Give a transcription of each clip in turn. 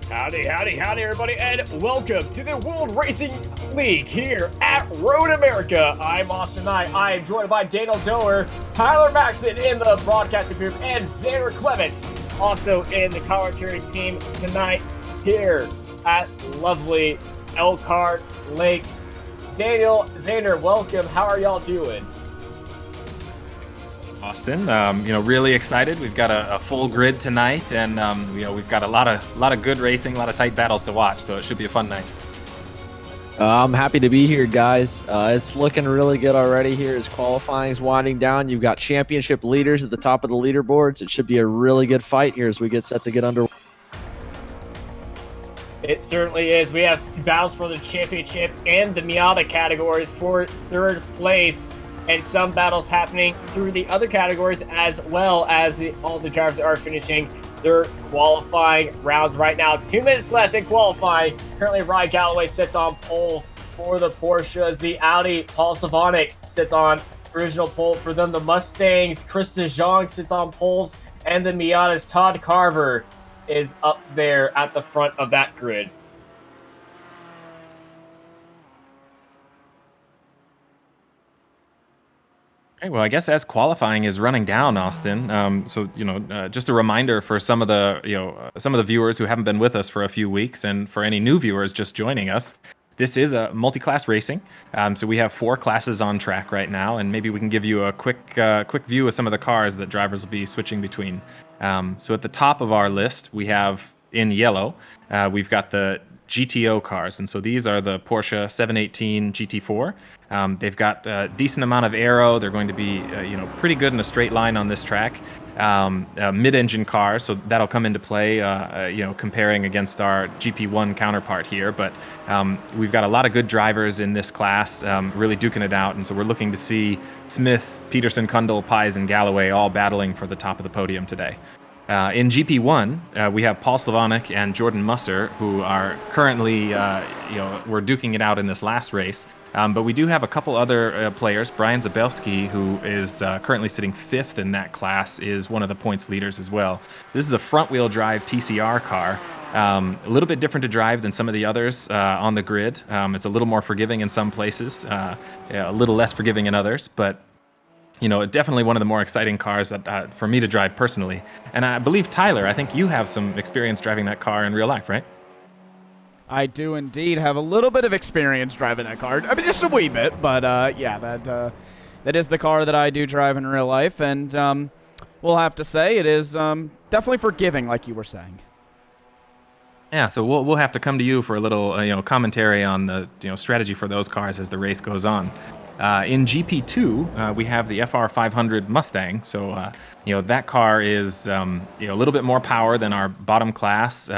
Howdy, howdy, howdy, everybody, and welcome to the World Racing League here at Road America. I'm Austin Knight. I am joined by Daniel Doer, Tyler Maxson in the broadcasting booth, and Xander Clements also in the commentary team tonight here at lovely Elkhart Lake. Daniel, Xander, welcome. How are y'all doing? Austin, really excited. We've got a full grid tonight, and we've got a lot of good racing, a lot of tight battles to watch. So it should be a fun night. I'm happy to be here, guys. It's looking really good already here as qualifying is winding down. You've got championship leaders at the top of the leaderboards. It should be a really good fight here as we get set to get underway. It certainly is. We have battles for the championship and the Miata categories for third place, and some battles happening through the other categories as well as all the drivers are finishing their qualifying rounds right now. 2 minutes left in qualifying. Currently, Ryan Galloway sits on pole for the Porsches. The Audi, Paul Savanik sits on original pole for them. The Mustangs, Chris DeJong sits on poles, and the Miatas, Todd Carver is up there at the front of that grid. Okay, well, I guess as qualifying is running down, Austin. Just a reminder for some of the viewers who haven't been with us for a few weeks, and for any new viewers just joining us, this is a multi-class racing. So we have 4 classes on track right now, and maybe we can give you a quick view of some of the cars that drivers will be switching between. So at the top of our list, we have in yellow, we've got the GTO cars, and so these are the Porsche 718 GT4. They've got a decent amount of aero. They're going to be pretty good in a straight line on this track. Mid-engine cars, so that'll come into play comparing against our GP1 counterpart here. But we've got a lot of good drivers in this class, really duking it out, and so we're looking to see Smith, Peterson, Kundal, Pies, and Galloway all battling for the top of the podium today. In GP1, we have Paul Slavonic and Jordan Musser, who are currently, we're duking it out in this last race. But we do have a couple other players. Brian Zabelski, who is currently sitting 5th in that class, is one of the points leaders as well. This is a front-wheel drive TCR car. A little bit different to drive than some of the others on the grid. It's a little more forgiving in some places, a little less forgiving in others, but definitely one of the more exciting cars for me to drive personally. And I believe, Tyler, I think you have some experience driving that car in real life, right? I do indeed have a little bit of experience driving that car. I mean, just a wee bit, but that is the car that I do drive in real life, and we'll have to say it is definitely forgiving, like you were saying. Yeah, so we'll have to come to you for a little commentary on the strategy for those cars as the race goes on. In GP2, we have the FR500 Mustang. So, that car is, a little bit more power than our bottom class.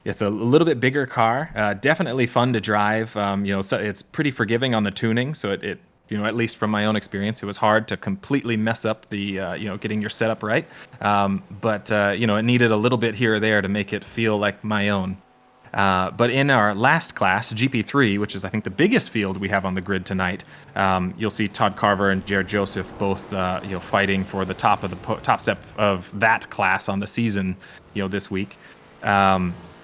It's a little bit bigger car, definitely fun to drive. So it's pretty forgiving on the tuning. So it at least from my own experience, it was hard to completely mess up the, getting your setup right. But it needed a little bit here or there to make it feel like my own. But in our last class, GP3, which is, I think, the biggest field we have on the grid tonight, you'll see Todd Carver and Jared Joseph both, fighting for the top step of that class on the season, this week.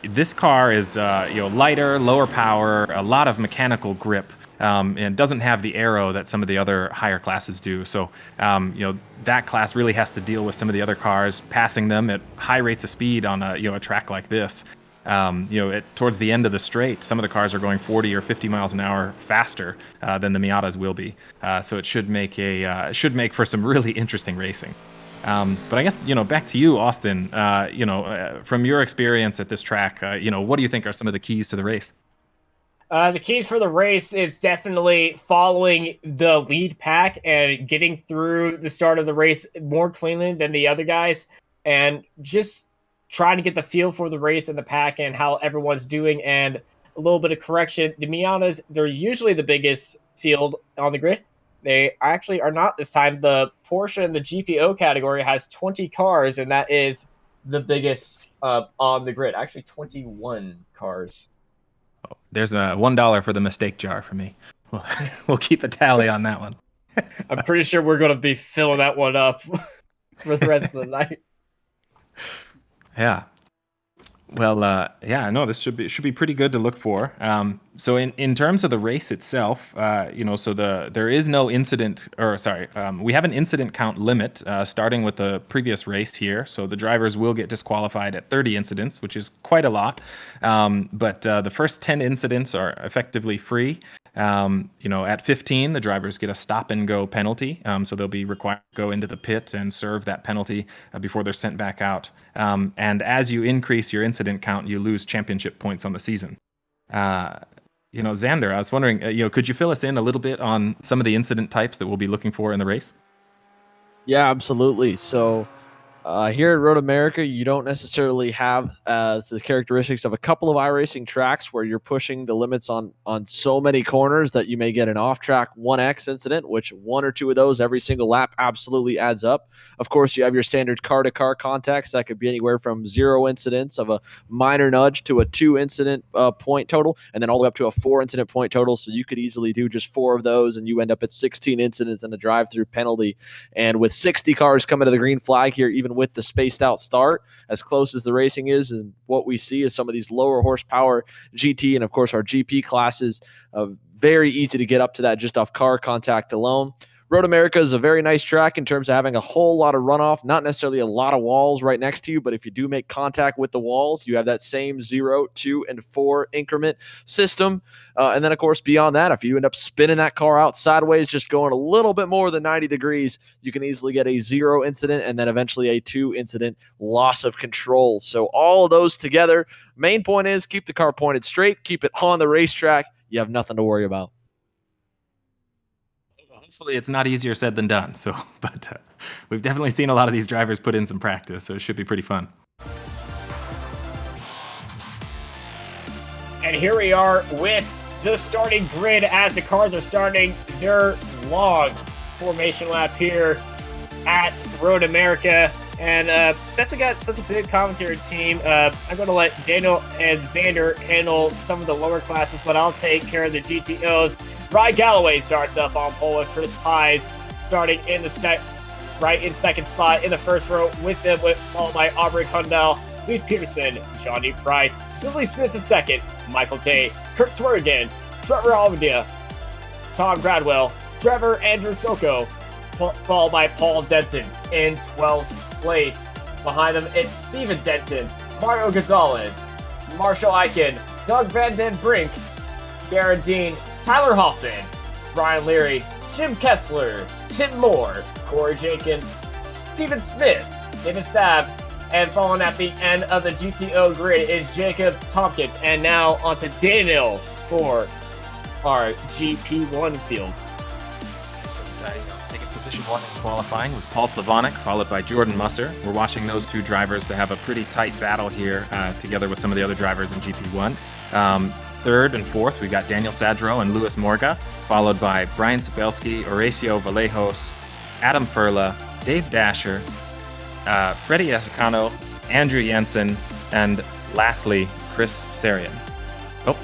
This car is, lighter, lower power, a lot of mechanical grip, and doesn't have the aero that some of the other higher classes do. So, that class really has to deal with some of the other cars, passing them at high rates of speed on a track like this. Towards the end of the straight, some of the cars are going 40 or 50 miles an hour faster than the Miatas will be. So it should make for some really interesting racing. But I guess, back to you, Austin, from your experience at this track, what do you think are some of the keys to the race? The keys for the race is definitely following the lead pack and getting through the start of the race more cleanly than the other guys, and just trying to get the feel for the race and the pack and how everyone's doing, and a little bit of correction. The Miatas, they're usually the biggest field on the grid. They actually are not this time. The Porsche in the GPO category has 20 cars, and that is the biggest on the grid. Actually, 21 cars. Oh, there's a $1 for the mistake jar for me. We'll keep a tally on that one. I'm pretty sure we're going to be filling that one up for the rest of the night. Yeah. Well, yeah, no, this should be pretty good to look for. So in terms of the race itself, so there is no incident, or sorry, we have an incident count limit starting with the previous race here. So the drivers will get disqualified at 30 incidents, which is quite a lot. But the first 10 incidents are effectively free. At 15, the drivers get a stop and go penalty. So they'll be required to go into the pit and serve that penalty before they're sent back out. And as you increase your incident count, you lose championship points on the season. Xander, I was wondering, could you fill us in a little bit on some of the incident types that we'll be looking for in the race? Yeah, absolutely. So here at Road America, you don't necessarily have the characteristics of a couple of iRacing tracks where you're pushing the limits on so many corners that you may get an off-track 1X incident, which one or two of those every single lap absolutely adds up. Of course, you have your standard car-to-car contacts that could be anywhere from 0 incidents of a minor nudge to a 2 incident point total, and then all the way up to a 4 incident point total. So you could easily do just 4 of those, and you end up at 16 incidents and a drive-through penalty. And with 60 cars coming to the green flag here, even with the spaced out start, as close as the racing is, and what we see is some of these lower horsepower GT and of course our GP classes, very easy to get up to that just off car contact alone. Road America is a very nice track in terms of having a whole lot of runoff, not necessarily a lot of walls right next to you, but if you do make contact with the walls, you have that same 0, 2, and 4 increment system. And then, of course, beyond that, if you end up spinning that car out sideways, just going a little bit more than 90 degrees, you can easily get a 0 incident and then eventually a 2 incident loss of control. So all of those together, main point is keep the car pointed straight, keep it on the racetrack. You have nothing to worry about. Hopefully it's not easier said than done. So, but we've definitely seen a lot of these drivers put in some practice, so it should be pretty fun. And here we are with the starting grid as the cars are starting their long formation lap here at Road America. And since we got such a big commentary team, I'm going to let Daniel and Xander handle some of the lower classes, but I'll take care of the GTOs. Ryan Galloway starts up on pole with Chris Pies starting in the second spot in the first row with them, followed by Aubrey Condell, Leif Peterson, Johnny Price, Billy Smith in second, Michael Day, Kurt Swergen, Trevor Almeida, Tom Gradwell, Trevor Andrew Soko, followed by Paul Denton in 12th place. Behind them, it's Steven Denton, Mario Gonzalez, Marshall Eichen, Doug Van Den Brink, Garrett Dean, Tyler Hoffman, Brian Leary, Jim Kessler, Tim Moore, Corey Jenkins, Stephen Smith, David Stab, and following at the end of the GTO grid is Jacob Tompkins. And now onto Daniel for our GP1 field. Taking position 1 in qualifying was Paul Slavonic, followed by Jordan Musser. We're watching those two drivers to have a pretty tight battle here, together with some of the other drivers in GP1. Third and fourth, we got Daniel Sadro and Luis Morga, followed by Brian Sabelski, Horacio Vallejos, Adam Furla, Dave Dasher, Freddie Escano, Andrew Jensen, and lastly, Chris Sarian. Oh,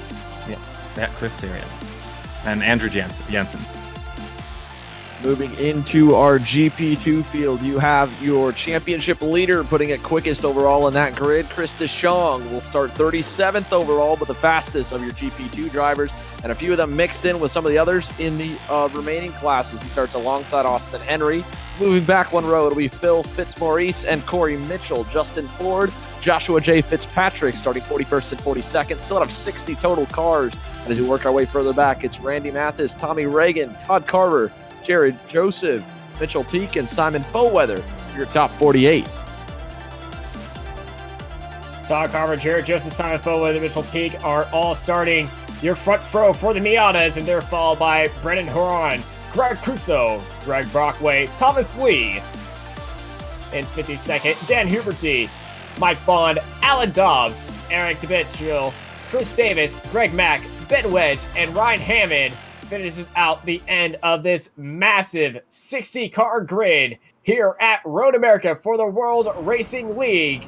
yeah, Chris Sarian. And Andrew Jensen. Moving into our GP2 field, you have your championship leader putting it quickest overall in that grid. Chris DeShong will start 37th overall, but the fastest of your GP2 drivers, and a few of them mixed in with some of the others in the remaining classes. He starts alongside Austin Henry. Moving back one row, it'll be Phil Fitzmaurice and Corey Mitchell, Justin Ford, Joshua J. Fitzpatrick starting 41st and 42nd. Still out of 60 total cars. And as we work our way further back, it's Randy Mathis, Tommy Reagan, Todd Carver, Jared Joseph, Mitchell Peak, and Simon Foweather for your top 48. Todd Carver, Jared Joseph, Simon Foweather, Mitchell Peak are all starting your front row for the Miatas, and they're followed by Brendan Horan, Greg Crusoe, Greg Brockway, Thomas Lee. In 52nd, Dan Huberty, Mike Bond, Alan Dobbs, Eric DeBetchio, Chris Davis, Greg Mack, Ben Wedge, and Ryan Hammond finishes out the end of this massive 60-car grid here at Road America for the World Racing League.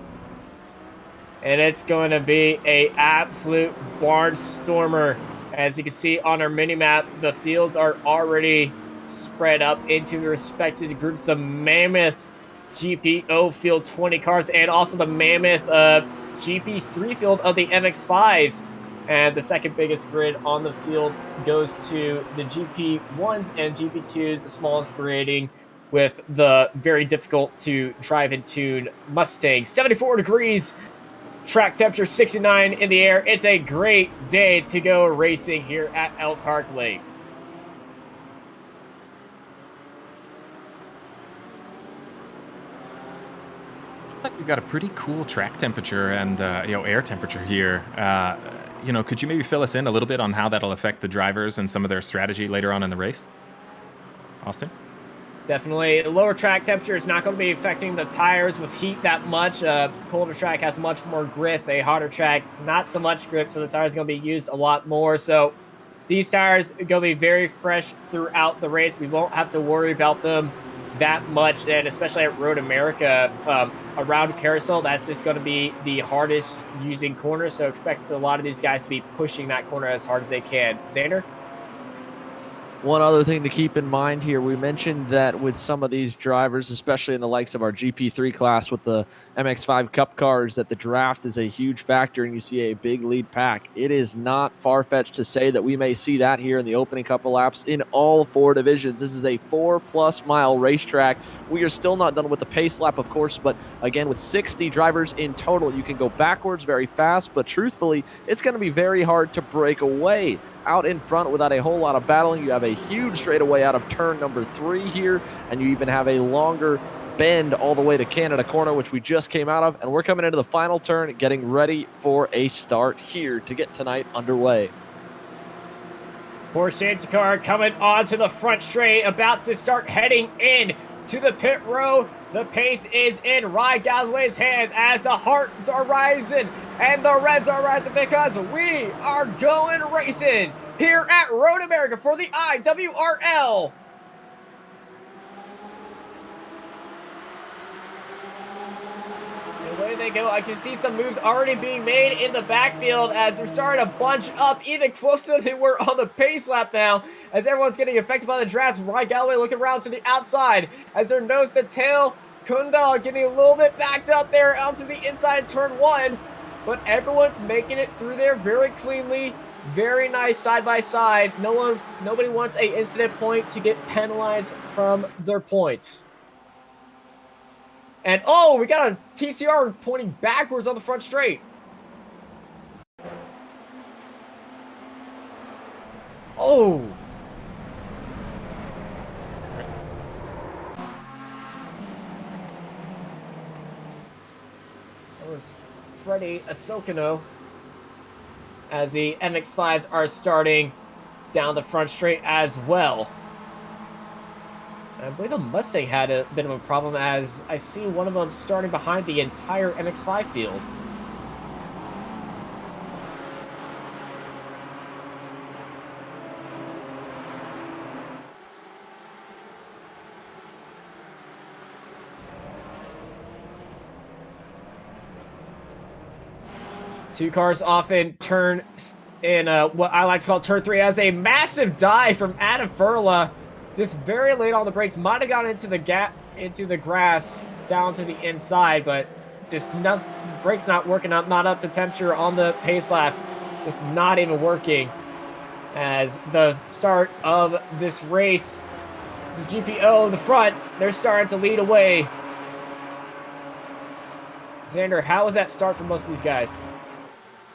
And it's going to be an absolute barnstormer. As you can see on our mini-map, the fields are already spread up into the respective groups. The Mammoth GPO field, 20 cars, and also the Mammoth GP3 field of the MX-5s. And the second biggest grid on the field goes to the GP1s and GP2s, the smallest grading, with the very difficult to drive and tune Mustang. 74 degrees, track temperature 69 in the air. It's a great day to go racing here at Elkhart Lake. Looks like we've got a pretty cool track temperature and air temperature here. Could you maybe fill us in a little bit on how that'll affect the drivers and some of their strategy later on in the race? Austin? Definitely. Lower track temperature is not going to be affecting the tires with heat that much. Colder track has much more grip. A hotter track, not so much grip, so the tires are going to be used a lot more. So these tires are going to be very fresh throughout the race. We won't have to worry about them that much, and especially at Road America, around Carousel, that's just going to be the hardest using corner, so expect a lot of these guys to be pushing that corner as hard as they can. Xander? One other thing to keep in mind here, we mentioned that with some of these drivers, especially in the likes of our GP3 class with the MX-5 Cup cars, that the draft is a huge factor and you see a big lead pack. It is not far-fetched to say that we may see that here in the opening couple laps in all 4 divisions. This is a 4+ mile racetrack. We are still not done with the pace lap, of course, but again, with 60 drivers in total, you can go backwards very fast, but truthfully, it's going to be very hard to break away out in front without a whole lot of battling. You have a huge straightaway out of turn number 3 here, and you even have a longer bend all the way to Canada Corner, which we just came out of, and we're coming into the final turn, getting ready for a start here to get tonight underway. Porsche safety car coming onto the front straight, about to start heading in to the pit row. The pace is in Ryan Galloway's hands as the hearts are rising and the revs are rising, because we are going racing here at Road America for the iWRL. And away they go. I can see some moves already being made in the backfield as they're starting to bunch up even closer than they were on the pace lap now, as everyone's getting affected by the draft. Ryan Galloway looking around to the outside as their nose to tail. Kundal getting a little bit backed up there onto the inside of turn 1, but everyone's making it through there very cleanly. Very nice side by side. Nobody wants a incident point to get penalized from their points. And oh, we got a TCR pointing backwards on the front straight. Oh. That was Freddie Asokino as the MX-5s are starting down the front straight as well. I believe the Mustang had a bit of a problem, as I see one of them starting behind the entire MX-5 field. Two cars off in turn in what I like to call turn 3, as a massive dive from Adam Furla. Just very late on the brakes, might have gone into the gap, into the grass, down to the inside, but just brakes not working up, not up to temperature on the pace lap, just not even working. As the start of this race, the GPO, the front, they're starting to lead away. Xander, how was that start for most of these guys?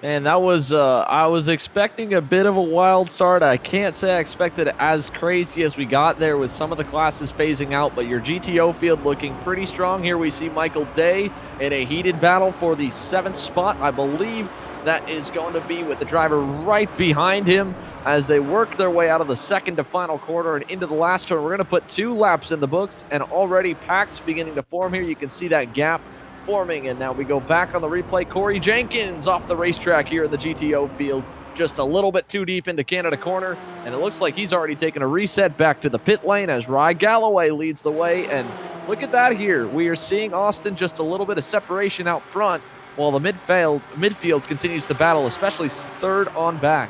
Man, that was, I was expecting a bit of a wild start. I can't say I expected as crazy as we got there with some of the classes phasing out, but your GTO field looking pretty strong. Here we see Michael Day in a heated battle for the 7th spot. I believe that is going to be with the driver right behind him as they work their way out of the second to final quarter and into the last turn. We're going to put 2 laps in the books, and already packs beginning to form here. You can see that gap forming, and now we go back on the replay. Corey Jenkins off the racetrack here in the GTO field, just a little bit too deep into Canada Corner, and it looks like he's already taken a reset back to the pit lane as Rye Galloway leads the way. And look at that here. We are seeing Austin just a little bit of separation out front while the midfield continues to battle, especially third on back.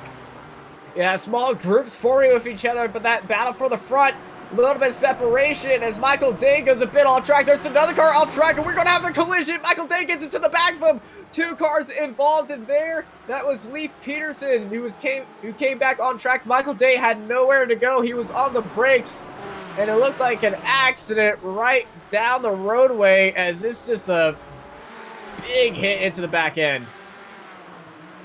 Yeah, small groups forming with each other, but that battle for the front A little bit of separation as Michael Day goes a bit off track. There's another car off track, and we're going to have a collision. Michael Day gets into the back of him. 2 cars involved in there. That was Leif Peterson who came back on track. Michael Day had nowhere to go. He was on the brakes, and it looked like an accident right down the roadway as this just a big hit into the back end.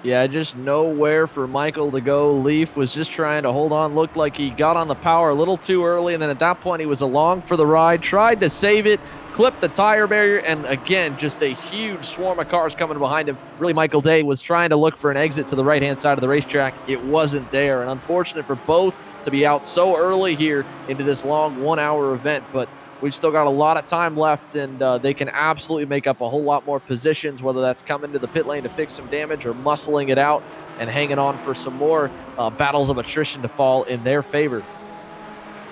Yeah, just nowhere for Michael to go. Leaf was just trying to hold on. Looked like he got on the power a little too early, and then at that point he was along for the ride, tried to save it, clipped the tire barrier, and again, just a huge swarm of cars coming behind him. Really, Michael Day was trying to look for an exit to the right-hand side of the racetrack. It wasn't there, and unfortunate for both to be out so early here into this long 1-hour event, but we've still got a lot of time left, and they can absolutely make up a whole lot more positions, whether that's coming to the pit lane to fix some damage or muscling it out and hanging on for some more battles of attrition to fall in their favor.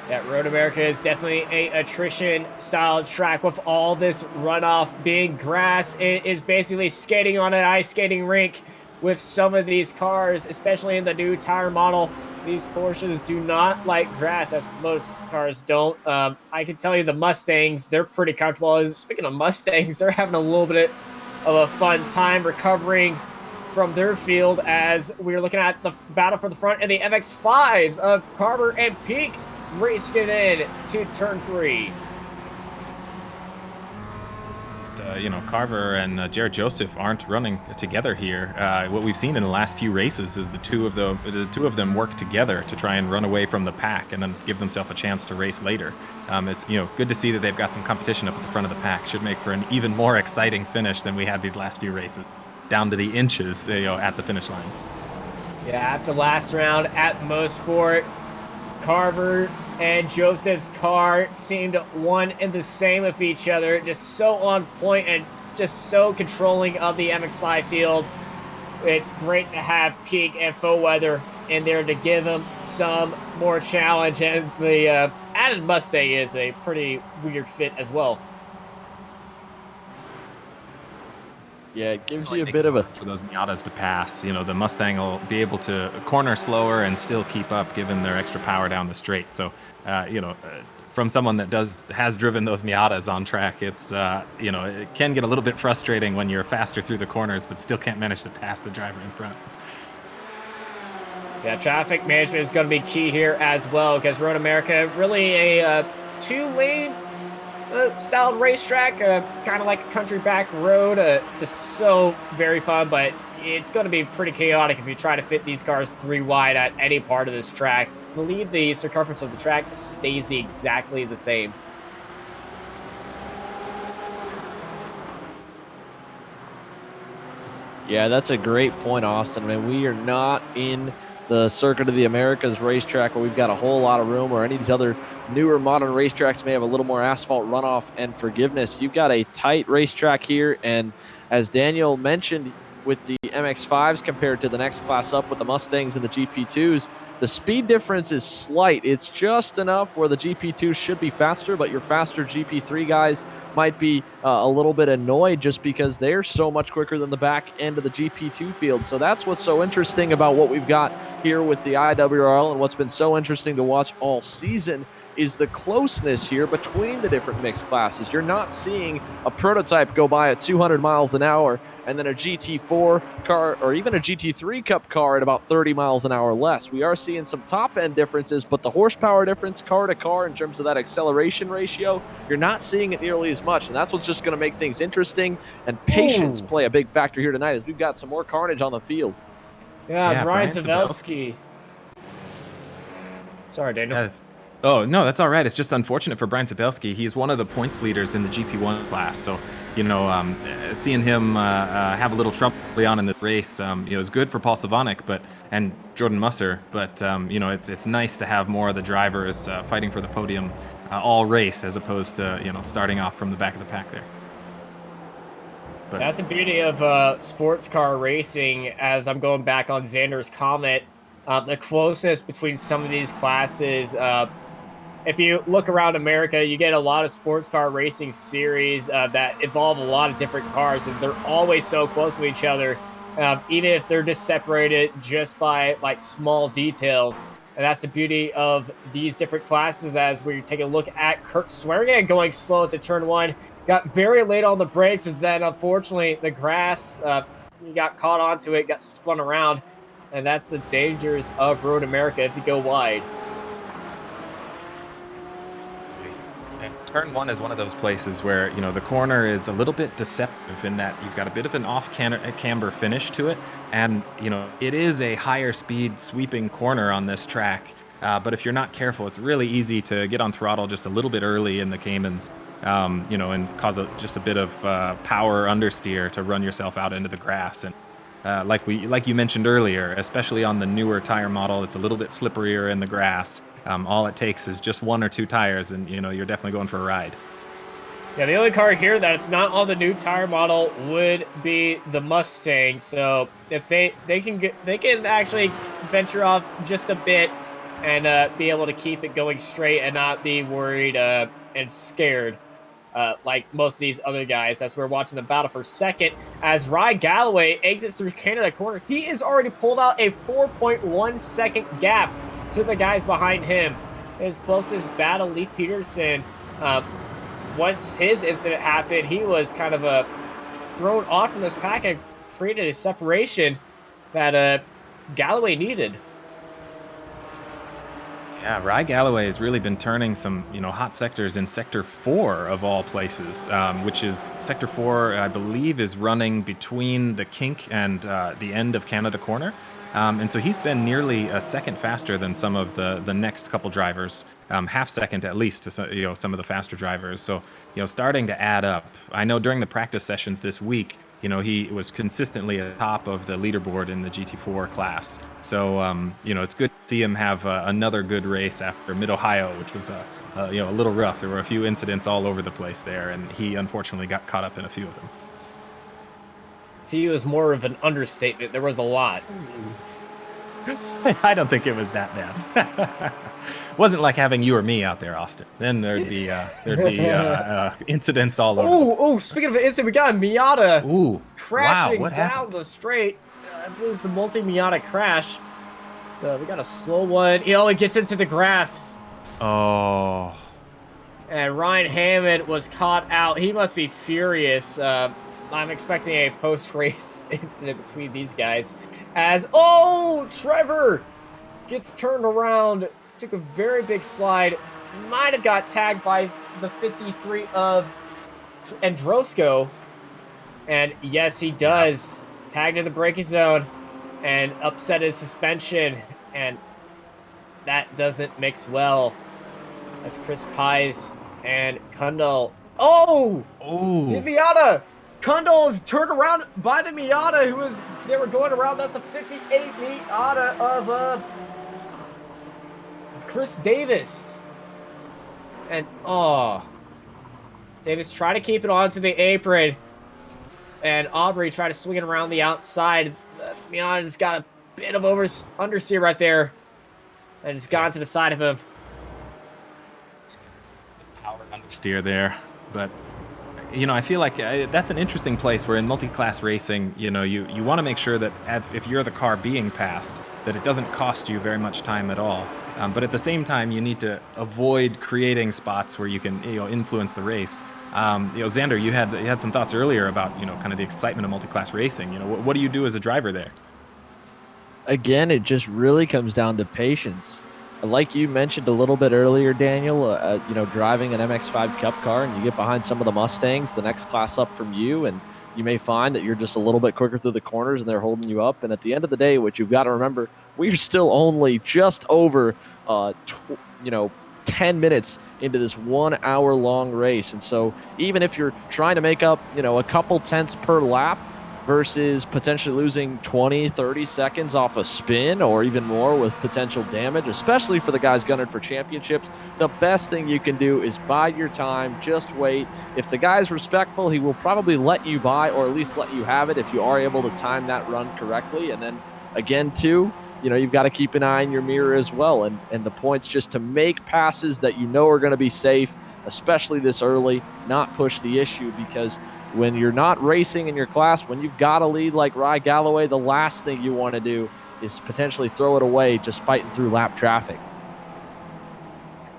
Yeah, Road America is definitely a attrition-style track with all this runoff being grass. It is basically skating on an ice skating rink with some of these cars, especially in the new tire model. These Porsches do not like grass, as most cars don't. I can tell you the Mustangs, they're pretty comfortable. Speaking of Mustangs, they're having a little bit of a fun time recovering from their field as we're looking at the battle for the front and the MX-5s of Carver and Peak racing in to turn 3. Carver and Jared Joseph aren't running together here. What we've seen in the last few races is the two of them work together to try and run away from the pack and then give themselves a chance to race later. It's good to see that they've got some competition up at the front of the pack. Should make for an even more exciting finish than we had these last few races, down to the inches, at the finish line. Yeah, after last round at Mosport, Carver and Joseph's car seemed one and the same with each other, just so on point and just so controlling of the MX-5 field. It's great to have Peak and Foweather in there to give them some more challenge, and the added Mustang is a pretty weird fit as well. Yeah, it gives you a bit of a... For those Miatas to pass, the Mustang will be able to corner slower and still keep up given their extra power down the straight. So, from someone that has driven those Miatas on track, it's, it can get a little bit frustrating when you're faster through the corners, but still can't manage to pass the driver in front. Yeah, traffic management is going to be key here as well, because Road America, really a 2-lane styled racetrack, kind of like a country back road. Just so very fun, but it's going to be pretty chaotic if you try to fit these cars 3 wide at any part of this track. I believe the circumference of the track stays exactly the same. Yeah, that's a great point, Austin. I mean, we are not in the Circuit of the Americas racetrack where we've got a whole lot of room, or any of these other newer modern racetracks may have a little more asphalt runoff and forgiveness. You've got a tight racetrack here, and as Daniel mentioned, with the MX-5s compared to the next class up with the Mustangs and the GP2s, the speed difference is slight. It's just enough where the GP2s should be faster, but your faster GP3 guys might be a little bit annoyed just because they're so much quicker than the back end of the GP2 field. So that's what's so interesting about what we've got here with the iWRL, and what's been so interesting to watch all season is the closeness here between the different mixed classes. You're not seeing a prototype go by at 200 miles an hour and then a GT4 car or even a GT3 Cup car at about 30 miles an hour less. We are seeing some top end differences, but the horsepower difference car to car in terms of that acceleration ratio, you're not seeing it nearly as much, and that's what's just going to make things interesting. And patience play a big factor here tonight as we've got some more carnage on the field. Yeah, Brian Savelski. Sorry, Daniel. Oh, no, that's all right. It's just unfortunate for Brian Sabelski. He's one of the points leaders in the GP1 class. So, seeing him have a little trouble early on in the race, is good for Paul Savanek and Jordan Musser. But, it's nice to have more of the drivers fighting for the podium all race as opposed to, starting off from the back of the pack there. But that's the beauty of sports car racing, as I'm going back on Xander's comment. The closeness between some of these classes. If you look around America, you get a lot of sports car racing series that involve a lot of different cars, and they're always so close to each other, even if they're just separated just by like small details. And that's the beauty of these different classes as we take a look at Kurt Swearingen going slow into turn 1. Got very late on the brakes, and then unfortunately the grass, he got caught onto it, got spun around. And that's the dangers of Road America if you go wide. And turn 1 is one of those places where, you know, the corner is a little bit deceptive in that you've got a bit of an camber finish to it. And, you know, it is a higher speed sweeping corner on this track. But if you're not careful, it's really easy to get on throttle just a little bit early in the Caymans, you know, and cause just a bit of power understeer to run yourself out into the grass. And like you mentioned earlier, especially on the newer tire model, it's a little bit slipperier in the grass. All it takes is just 1 or 2 tires, and you know you're definitely going for a ride. Yeah, the only car here that's not on the new tire model would be the Mustang. So if they can actually venture off just a bit and be able to keep it going straight and not be worried and scared. Like most of these other guys, as we're watching the battle for second, as Ryan Galloway exits through Canada corner, he has already pulled out a 4.1 second gap to the guys behind him. His closest battle, Leif Peterson, once his incident happened, he was kind of thrown off from this pack and created a separation that Galloway needed. Yeah, Rye Galloway has really been turning some, you know, hot sectors in Sector 4 of all places, which is Sector 4, I believe, is running between the kink and the end of Canada corner. And so he's been nearly a second faster than some of the next couple drivers, half second at least to, you know, some of the faster drivers. So, you know, starting to add up. I know during the practice sessions this week, you know, he was consistently at the top of the leaderboard in the GT4 class. So, you know, it's good to see him have another good race after Mid-Ohio, which was, you know, a little rough. There were a few incidents all over the place there, and he unfortunately got caught up in a few of them. Few is more of an understatement. There was a lot. I don't think it was that bad. Wasn't like having you or me out there, Austin. Then there'd be incidents all over. Oh, speaking of an incident, we got a Miata crashing what down happened? the straight. I believe it's the multi-Miata crash. So we got a slow one. He only gets into the grass. Oh. And Ryan Hammond was caught out. He must be furious. I'm expecting a post-race incident between these guys. As, Trevor gets turned around, took a very big slide, might have got tagged by the 53 of Androsco. And yes, he does. Tagged in the braking zone and upset his suspension. And that doesn't mix well. As Chris Pies and Kundal. The Miata! Kundal is turned around by the Miata they were going around. That's a 58 Miata of Chris Davis. And Davis tried to keep it onto the apron. And Aubrey tried to swing it around the outside. Miata's got a bit of understeer right there. And it's gone to the side of him. Power understeer there, but you know, I feel like that's an interesting place where in multi-class racing, you know, you want to make sure that if you're the car being passed, that it doesn't cost you very much time at all. But at the same time, you need to avoid creating spots where you can, you know, influence the race. You know, Xander, you had some thoughts earlier about, you know, kind of the excitement of multi-class racing. You know, what do you do as a driver there? Again, it just really comes down to patience. Like you mentioned a little bit earlier, Daniel, you know, driving an MX-5 Cup car and you get behind some of the Mustangs, the next class up from you, and you may find that you're just a little bit quicker through the corners and they're holding you up. And at the end of the day, what you've got to remember, we're still only just over, 10 minutes into this 1 hour long race. And so even if you're trying to make up, you know, a couple tenths per lap, versus potentially losing 20, 30 seconds off a spin or even more with potential damage, especially for the guys gunning for championships, the best thing you can do is bide your time, just wait. If the guy's respectful, he will probably let you by or at least let you have it if you are able to time that run correctly. And then again, too, you know, you've got to keep an eye in your mirror as well. And the point's just to make passes that you know are going to be safe, especially this early, not push the issue, because when you're not racing in your class, when you've got a lead like Rye Galloway, the last thing you want to do is potentially throw it away just fighting through lap traffic.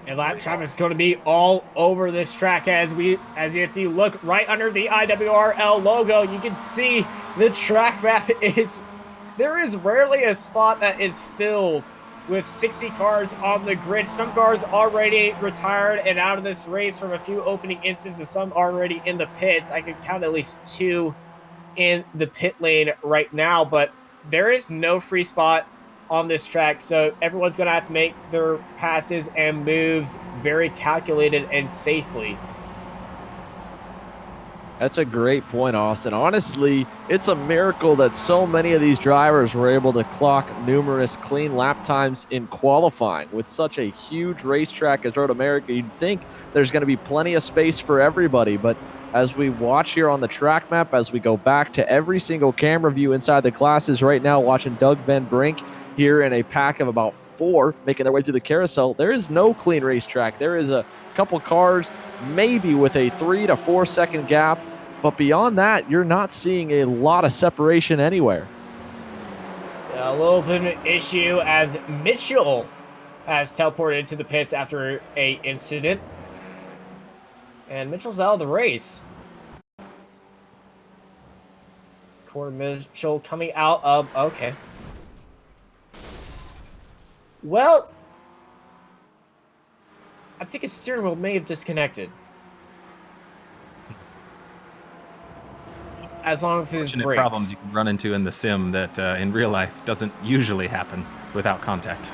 And lap traffic is going to be all over this track as if you look right under the iWRL logo, you can see the track map there is rarely a spot that is filled with 60 cars on the grid. Some cars already retired and out of this race from a few opening instances, some already in the pits. I could count at least 2 in the pit lane right now, but there is no free spot on this track, so everyone's going to have to make their passes and moves very calculated and safely. That's a great point, Austin. Honestly, it's a miracle that so many of these drivers were able to clock numerous clean lap times in qualifying. With such a huge racetrack as Road America, you'd think there's going to be plenty of space for everybody, but as we watch here on the track map, as we go back to every single camera view inside the classes right now, watching Doug Van Brink here in a pack of about 4 making their way through the carousel, there is no clean racetrack. There is a couple cars maybe with a 3 to 4 second gap, but beyond that, you're not seeing a lot of separation anywhere. A little bit of an issue as Mitchell has teleported into the pits after a incident. And Mitchell's out of the race. Corey Mitchell coming out of... Okay. Well, I think his steering wheel may have disconnected. As long as his brakes. Problems you can run into in the sim that in real life doesn't usually happen without contact.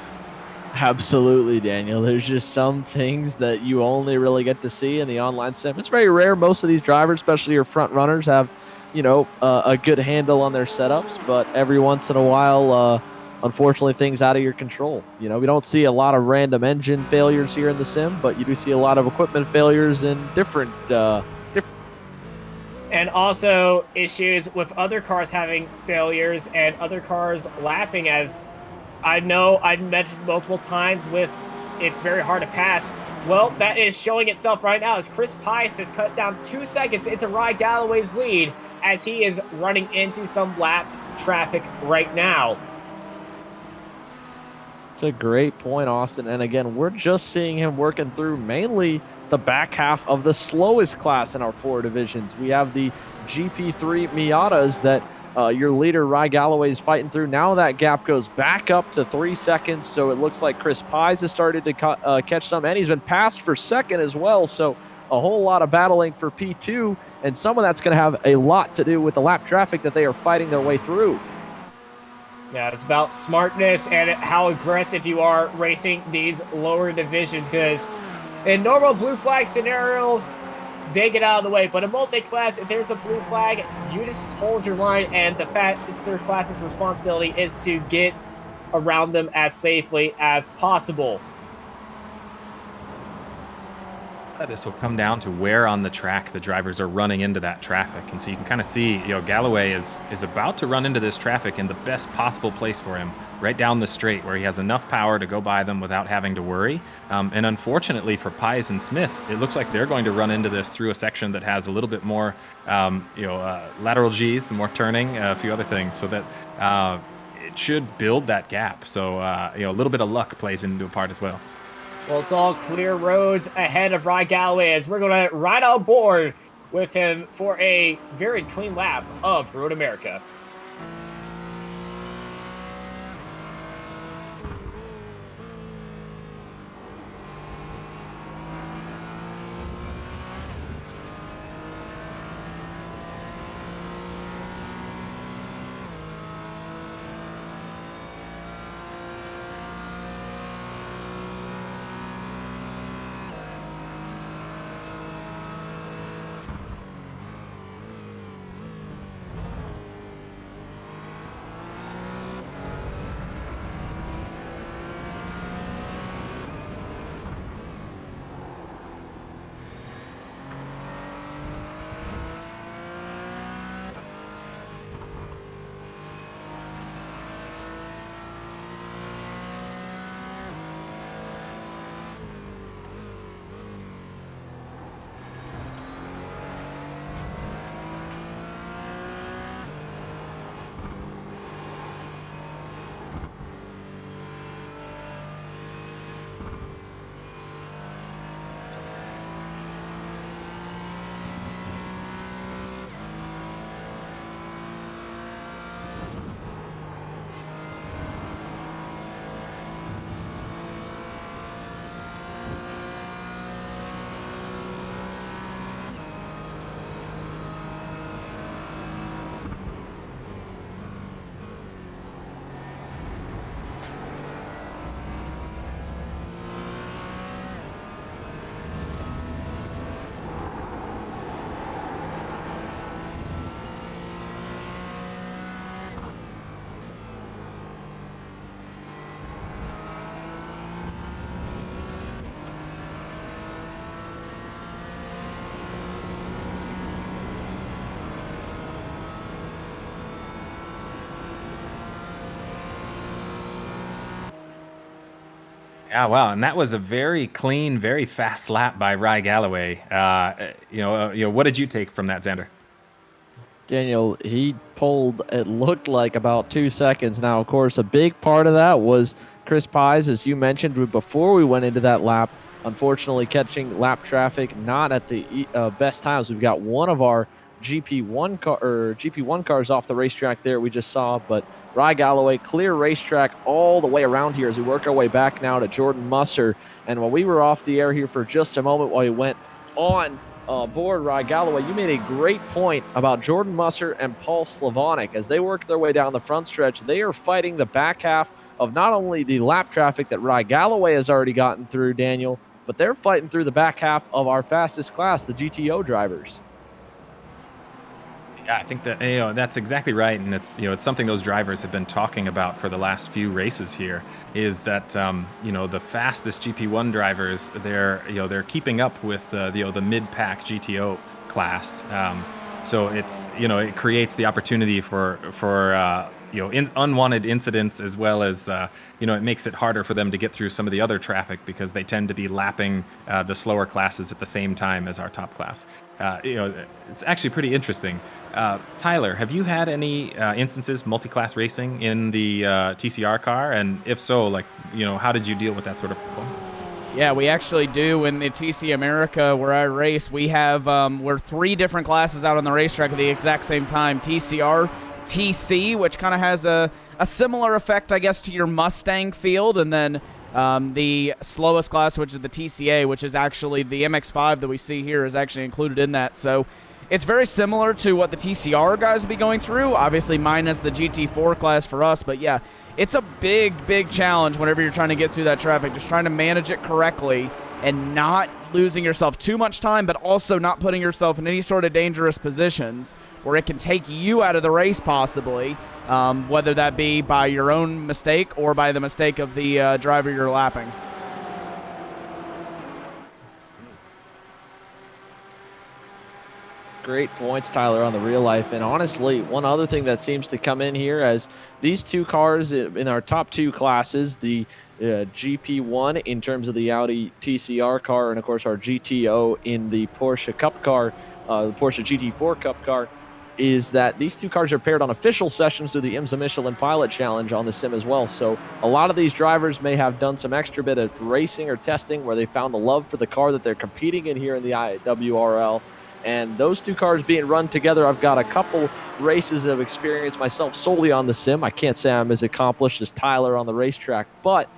Absolutely, Daniel. There's just some things that you only really get to see in the online sim. It's very rare. Most of these drivers, especially your front runners, have, a good handle on their setups. But every once in a while, unfortunately, things out of your control. We don't see a lot of random engine failures here in the sim, but you do see a lot of equipment failures in different. And also issues with other cars having failures and other cars lapping, as I know I've mentioned multiple times with it's very hard to pass. Well, that is showing itself right now as Chris Pius has cut down 2 seconds into Ryan Galloway's lead as he is running into some lapped traffic right now. It's a great point, Austin. And again, we're just seeing him working through mainly the back half of the slowest class in our 4 divisions. We have the GP3 Miatas that your leader, Rye Galloway, is fighting through. Now that gap goes back up to 3 seconds, so it looks like Chris Pies has started to catch some, and he's been passed for second as well, so a whole lot of battling for P2, and some of that's going to have a lot to do with the lap traffic that they are fighting their way through. Yeah, it's about smartness and how aggressive you are racing these lower divisions, because in normal blue flag scenarios, they get out of the way. But in multi-class, if there's a blue flag, you just hold your line, and the faster class's responsibility is to get around them as safely as possible. This will come down to where on the track the drivers are running into that traffic. And so you can kind of see, Galloway is about to run into this traffic in the best possible place for him, right down the straight where he has enough power to go by them without having to worry. And unfortunately for Pies and Smith, it looks like they're going to run into this through a section that has a little bit more, lateral Gs, some more turning, a few other things, so that it should build that gap. So, a little bit of luck plays into a part as well. Well, it's all clear roads ahead of Rye Galloway as we're going to ride on board with him for a very clean lap of Road America. Yeah, wow, and that was a very clean, very fast lap by Rye Galloway. What did you take from that, Xander? Daniel, he pulled, it looked like about 2 seconds. Now, of course, a big part of that was Chris Pies, as you mentioned before we went into that lap, unfortunately catching lap traffic not at the best times. We've got one of our GP1 cars off the racetrack there we just saw, but Rye Galloway, clear racetrack all the way around here as we work our way back now to Jordan Musser. And while we were off the air here for just a moment while he went on board, Rye Galloway, you made a great point about Jordan Musser and Paul Slavonic. As they work their way down the front stretch, they are fighting the back half of not only the lap traffic that Rye Galloway has already gotten through, Daniel, but they're fighting through the back half of our fastest class, the GTO drivers. Yeah, I think that that's exactly right, and it's something those drivers have been talking about for the last few races here. Is that the fastest GP1 drivers, they're keeping up with the mid-pack GTO class. So it creates the opportunity for unwanted incidents, as well as it makes it harder for them to get through some of the other traffic because they tend to be lapping the slower classes at the same time as our top class. It's actually pretty interesting. Tyler, have you had any instances multi-class racing in the TCR car? And if so, how did you deal with that sort of problem? Yeah, we actually do. In the TC America where I race, we have we're 3 different classes out on the racetrack at the exact same time. TCR, TC, which kind of has a similar effect, I guess, to your Mustang field, and then the slowest class, which is the TCA, which is actually the MX-5 that we see here, is actually included in that. So it's very similar to what the TCR guys will be going through, obviously minus the GT4 class for us. But yeah, it's a big challenge whenever you're trying to get through that traffic, just trying to manage it correctly and not losing yourself too much time, but also not putting yourself in any sort of dangerous positions where it can take you out of the race possibly, whether that be by your own mistake or by the mistake of the driver you're lapping. Great points, Tyler, on the real life. And honestly, one other thing that seems to come in here, as these 2 cars in our top 2 classes, the GP1 in terms of the Audi TCR car, and of course our GTO in the Porsche Cup car, the Porsche GT4 Cup car, is that these 2 cars are paired on official sessions through the IMSA Michelin Pilot Challenge on the sim as well. So a lot of these drivers may have done some extra bit of racing or testing where they found the love for the car that they're competing in here in the iWRL. And those 2 cars being run together, I've got a couple races of experience myself solely on the sim. I can't say I'm as accomplished as Tyler on the racetrack, but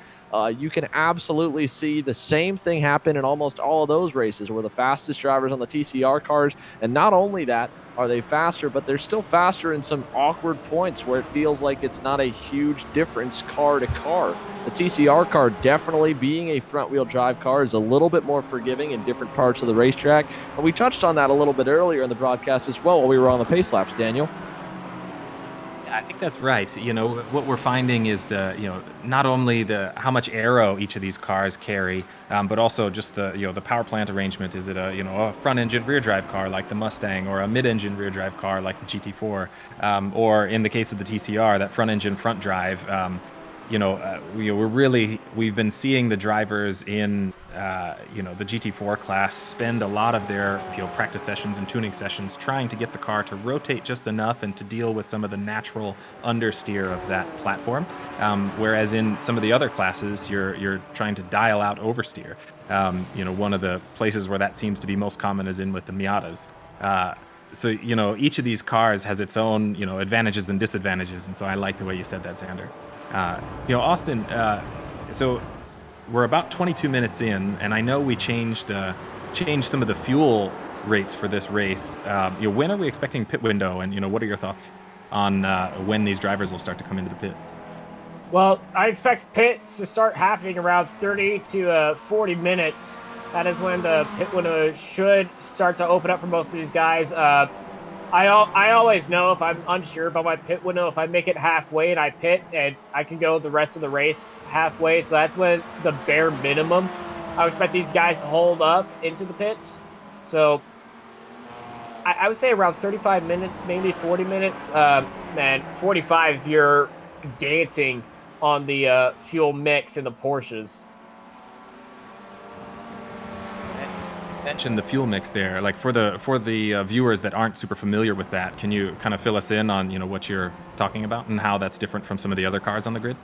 you can absolutely see the same thing happen in almost all of those races where the fastest drivers on the TCR cars, and not only that are they faster, but they're still faster in some awkward points where it feels like it's not a huge difference car to car. The TCR car, definitely being a front-wheel drive car, is a little bit more forgiving in different parts of the racetrack, and we touched on that a little bit earlier in the broadcast as well while we were on the pace laps, Daniel. I think that's right. What we're finding is not only how much aero each of these cars carry, but also just the power plant arrangement. Is it a front engine rear drive car like the Mustang, or a mid engine rear drive car like the GT4, or in the case of the TCR, that front engine front drive. We've been seeing the drivers in the GT4 class spend a lot of their practice sessions and tuning sessions trying to get the car to rotate just enough and to deal with some of the natural understeer of that platform, whereas in some of the other classes you're trying to dial out oversteer. One of the places where that seems to be most common is in with the Miatas. So each of these cars has its own advantages and disadvantages, and so I like the way you said that, Xander. Austin, so we're about 22 minutes in, and I know we changed some of the fuel rates for this race. When are we expecting pit window, and what are your thoughts on when these drivers will start to come into the pit? Well, I expect pits to start happening around 30 to 40 minutes. That is when the pit window should start to open up for most of these guys. I always know if I'm unsure about my pit window, if I make it halfway and I pit, and I can go the rest of the race halfway. So that's when the bare minimum I would expect these guys to hold up into the pits. So I would say around 35 minutes, maybe 40 minutes, and 45 if you're dancing on the fuel mix in the Porsches. mentioned the fuel mix there. Like for the viewers that aren't super familiar with that, can you kind of fill us in on what you're talking about and how that's different from some of the other cars on the grid?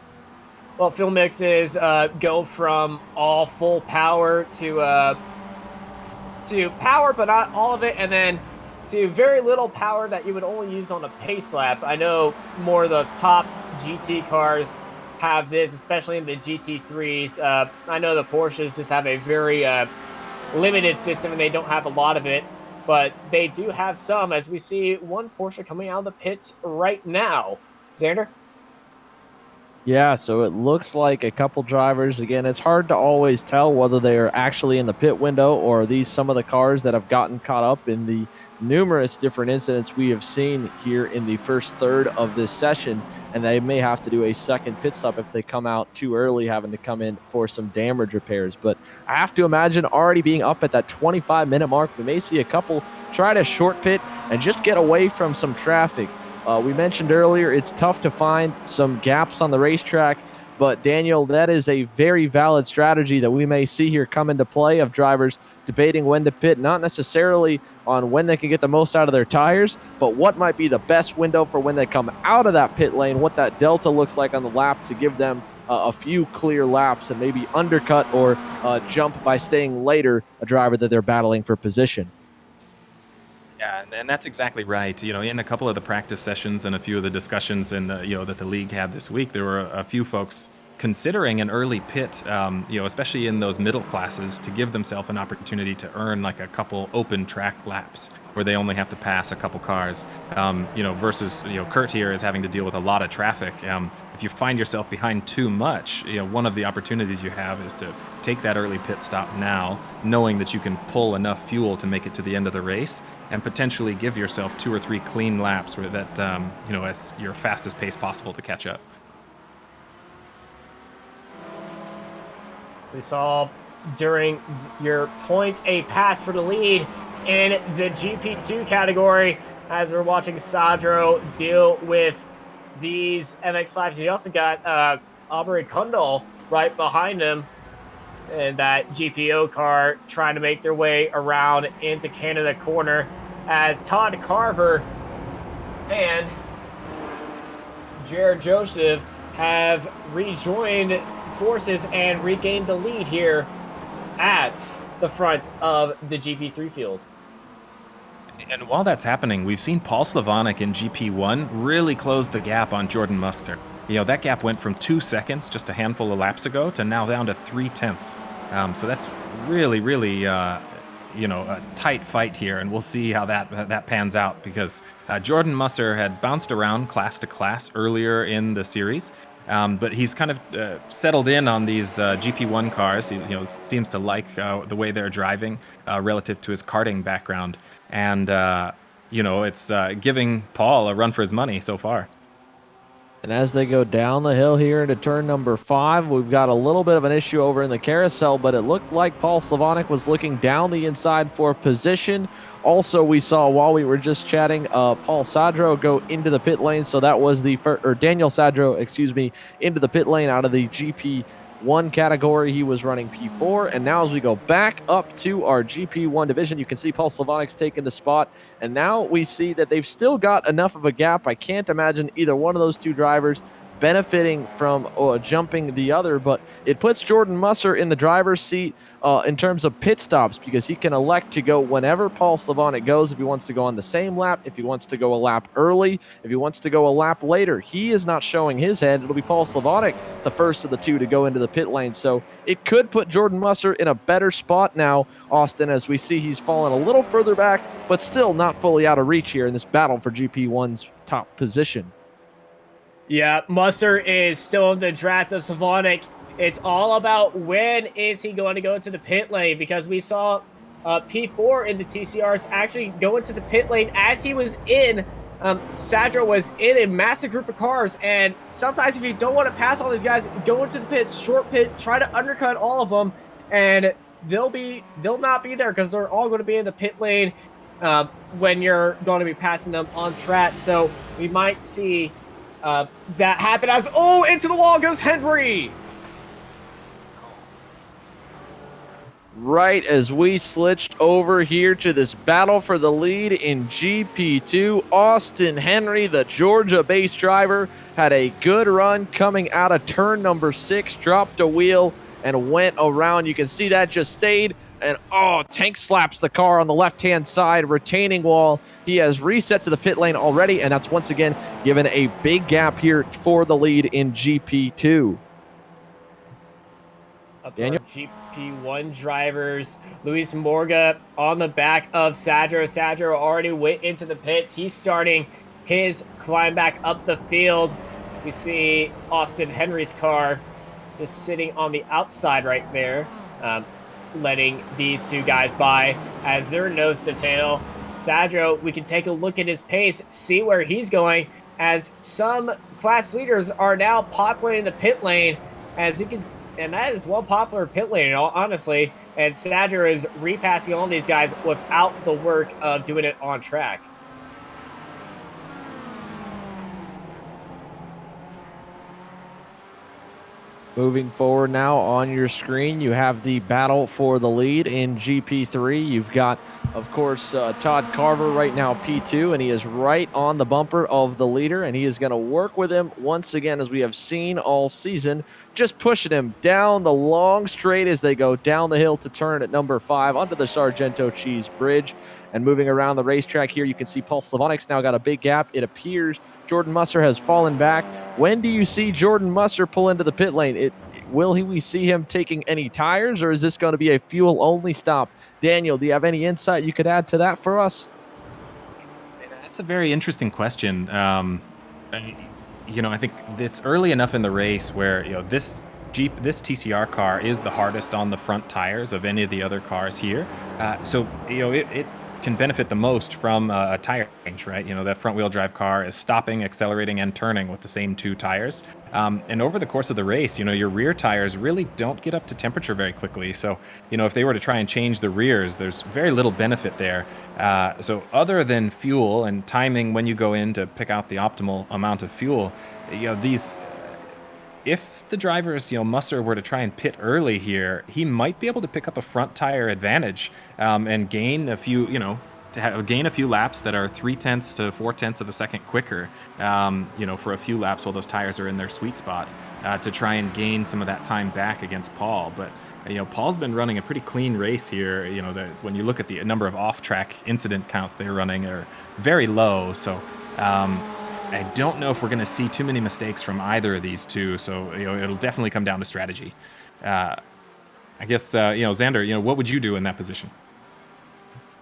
Well, fuel mixes go from all full power to power, but not all of it, and then to very little power that you would only use on a pace lap. I know more of the top GT cars have this, especially in the GT3s. I know the Porsches just have a very limited system, and they don't have a lot of it, but they do have some, as we see one Porsche coming out of the pits right now. Xander? Yeah, so it looks like a couple drivers. Again, it's hard to always tell whether they are actually in the pit window or are these some of the cars that have gotten caught up in the numerous different incidents we have seen here in the first third of this session, and they may have to do a second pit stop if they come out too early, having to come in for some damage repairs. But I have to imagine already being up at that 25-minute mark, we may see a couple try to short pit and just get away from some traffic. We mentioned earlier it's tough to find some gaps on the racetrack, but Daniel, that is a very valid strategy that we may see here come into play of drivers debating when to pit, not necessarily on when they can get the most out of their tires, but what might be the best window for when they come out of that pit lane, what that delta looks like on the lap to give them a few clear laps and maybe undercut or jump by staying later a driver that they're battling for position. Yeah, and that's exactly right. In a couple of the practice sessions and a few of the discussions that the league had this week, there were a few folks considering an early pit, especially in those middle classes, to give themselves an opportunity to earn like a couple open track laps where they only have to pass a couple cars, versus, Kurt here is having to deal with a lot of traffic. If you find yourself behind too much, one of the opportunities you have is to take that early pit stop now, knowing that you can pull enough fuel to make it to the end of the race and potentially give yourself 2 or 3 clean laps where that, as your fastest pace possible to catch up. We saw during your point a pass for the lead in the GP2 category as we're watching Sadro deal with these MX-5s. You also got Aubrey Kundal right behind him and that GPO car trying to make their way around into Canada corner as Todd Carver and Jared Joseph have rejoined forces and regained the lead here at the front of the GP3 field. And while that's happening, we've seen Paul Slavonic in GP1 really close the gap on Jordan Muster. That gap went from 2 seconds just a handful of laps ago to now down to 0.3. So that's really, a tight fight here, and we'll see how that pans out because Jordan Muster had bounced around class to class earlier in the series. But he's kind of settled in on these GP1 cars. He seems to like the way they're driving relative to his karting background. And, it's giving Paul a run for his money so far. And as they go down the hill here into turn number 5, we've got a little bit of an issue over in the carousel, but it looked like Paul Slavonic was looking down the inside for position. Also, we saw while we were just chatting, Paul Sadro go into the pit lane. So that was Daniel Sadro, into the pit lane out of the GP1 category. He was running P4. And now as we go back up to our GP1 division, you can see Paul Slavonic's taking the spot. And now we see that they've still got enough of a gap. I can't imagine either one of those two drivers benefiting from jumping the other, but it puts Jordan Musser in the driver's seat in terms of pit stops because he can elect to go whenever Paul Slavonic goes, if he wants to go on the same lap, if he wants to go a lap early, if he wants to go a lap later. He is not showing his hand. It'll be Paul Slavonic, the first of the two to go into the pit lane. So it could put Jordan Musser in a better spot now, Austin, as we see he's fallen a little further back, but still not fully out of reach here in this battle for GP1's top position. Yeah, Muster is still in the draft of Slavonic. It's all about when is he going to go into the pit lane, because we saw P4 in the TCRs actually go into the pit lane as he was in. Sadro was in a massive group of cars, and sometimes if you don't want to pass all these guys, go into the pit, short pit, try to undercut all of them, and they'll not be there because they're all going to be in the pit lane when you're going to be passing them on track. So we might see that happen as, into the wall goes Henry. right as we switched over here to this battle for the lead in GP2. Austin Henry, the Georgia-based driver, had a good run coming out of turn number 6, dropped a wheel and went around. You can see that just stayed, and tank slaps the car on the left-hand side, retaining wall. He has reset to the pit lane already, and that's once again given a big gap here for the lead in GP2. Up Daniel? our GP1 drivers, Luis Morga on the back of Sadro. Sadro already went into the pits. He's starting his climb back up the field. We see Austin Henry's car just sitting on the outside right there, letting these two guys by as they're nose to tail. Sadro, we can take a look at his pace, see where he's going, as some class leaders are now populating the pit lane, as he can. And that is one popular pit lane, honestly. And Sadger is repassing all these guys without the work of doing it on track. Moving forward now on your screen, you have the battle for the lead in GP3. You've got, of course, Todd Carver right now P2, and he is right on the bumper of the leader, and he is going to work with him once again, as we have seen all season, just pushing him down the long straight as they go down the hill to turn at number 5 onto the Sargento Cheese Bridge. And moving around the racetrack here, you can see Paul Slavonic's now got a big gap. It appears Jordan Musser has fallen back. When do you see Jordan Musser pull into the pit lane? We see him taking any tires, or is this going to be a fuel-only stop? Daniel, do you have any insight you could add to that for us? That's a very interesting question. I think it's early enough in the race where this TCR car is the hardest on the front tires of any of the other cars here. So it can benefit the most from a tire change, right? That front wheel drive car is stopping, accelerating, and turning with the same 2 tires. And over the course of the race, your rear tires really don't get up to temperature very quickly. So, if they were to try and change the rears, there's very little benefit there. So other than fuel and timing when you go in to pick out the optimal amount of fuel, if the drivers, Musser, were to try and pit early here, he might be able to pick up a front tire advantage and gain a few, gain a few laps that are 0.3 to 0.4 of a second quicker, for a few laps while those tires are in their sweet spot, to try and gain some of that time back against Paul. But Paul's been running a pretty clean race here. When you look at the number of off-track incident counts they're running are very low. So I don't know if we're going to see too many mistakes from either of these two. So it'll definitely come down to strategy. I guess Xander, what would you do in that position?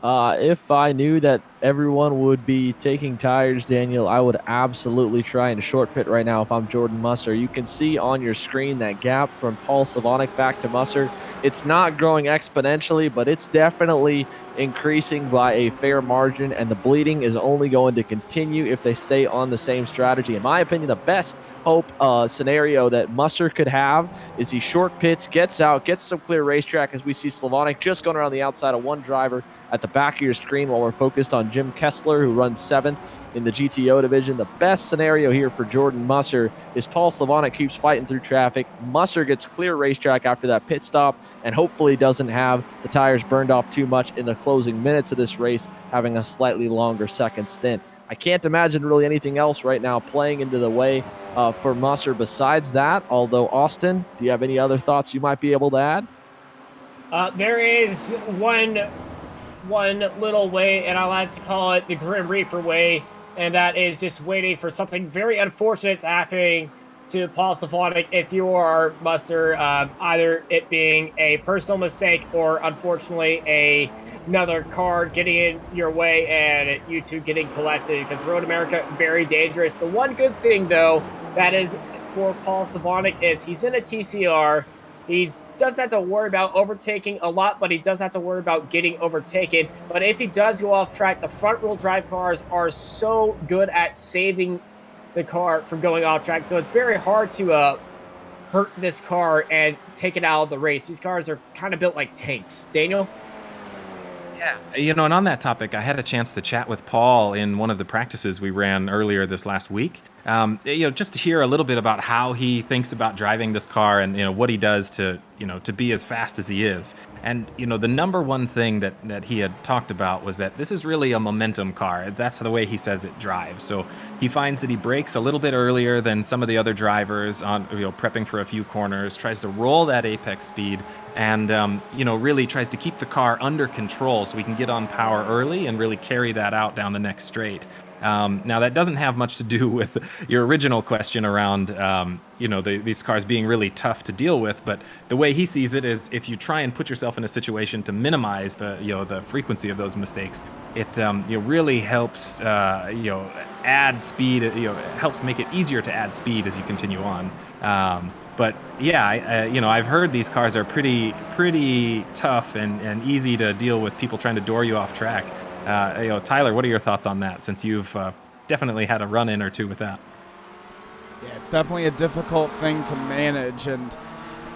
If I knew that everyone would be taking tires, Daniel, I would absolutely try and short pit right now if I'm Jordan Musser. You can see on your screen that gap from Paul Slavonic back to Musser. It's not growing exponentially, but it's definitely increasing by a fair margin, and the bleeding is only going to continue if they stay on the same strategy. In my opinion, the best hope scenario that Musser could have is he short pits, gets out, gets some clear racetrack, as we see Slavonic just going around the outside of one driver at the back of your screen while we're focused on Jim Kessler, who runs 7th in the GTO division. The best scenario here for Jordan Musser is Paul Slavonic keeps fighting through traffic. Musser gets clear racetrack after that pit stop and hopefully doesn't have the tires burned off too much in the closing minutes of this race, having a slightly longer second stint. I can't imagine really anything else right now playing into the way for Musser besides that. Although, Austin, do you have any other thoughts you might be able to add? There is one little way, and I like to call it the Grim Reaper way, and that is just waiting for something very unfortunate to happen to Paul Slavonic if you are Musser, either it being a personal mistake or unfortunately another car getting in your way and you two getting collected, because Road America, very dangerous. The one good thing, though, that is for Paul Slavonic is he's in a TCR. He doesn't have to worry about overtaking a lot, but he does have to worry about getting overtaken. But if he does go off track, the front-wheel drive cars are so good at saving the car from going off track. So it's very hard to hurt this car and take it out of the race. These cars are kind of built like tanks. Daniel? Yeah. And on that topic, I had a chance to chat with Paul in one of the practices we ran earlier this last week. Just to hear a little bit about how he thinks about driving this car and what he does to be as fast as he is. And the number one thing that he had talked about was that this is really a momentum car. That's the way he says it drives. So he finds that he brakes a little bit earlier than some of the other drivers on prepping for a few corners, tries to roll that apex speed, and really tries to keep the car under control so we can get on power early and really carry that out down the next straight. Now that doesn't have much to do with your original question around these cars being really tough to deal with, but the way he sees it is if you try and put yourself in a situation to minimize the frequency of those mistakes, it really helps add speed. Helps make it easier to add speed as you continue on. But yeah, I've heard these cars are pretty tough and easy to deal with people trying to door you off track. Tyler, what are your thoughts on that, since you've definitely had a run-in or two with that? Yeah, it's definitely a difficult thing to manage, and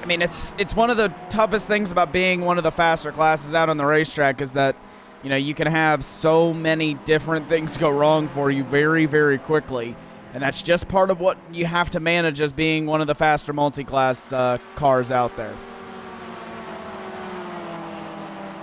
I mean, it's one of the toughest things about being one of the faster classes out on the racetrack is that, you can have so many different things go wrong for you very, very quickly, and that's just part of what you have to manage as being one of the faster multi-class cars out there.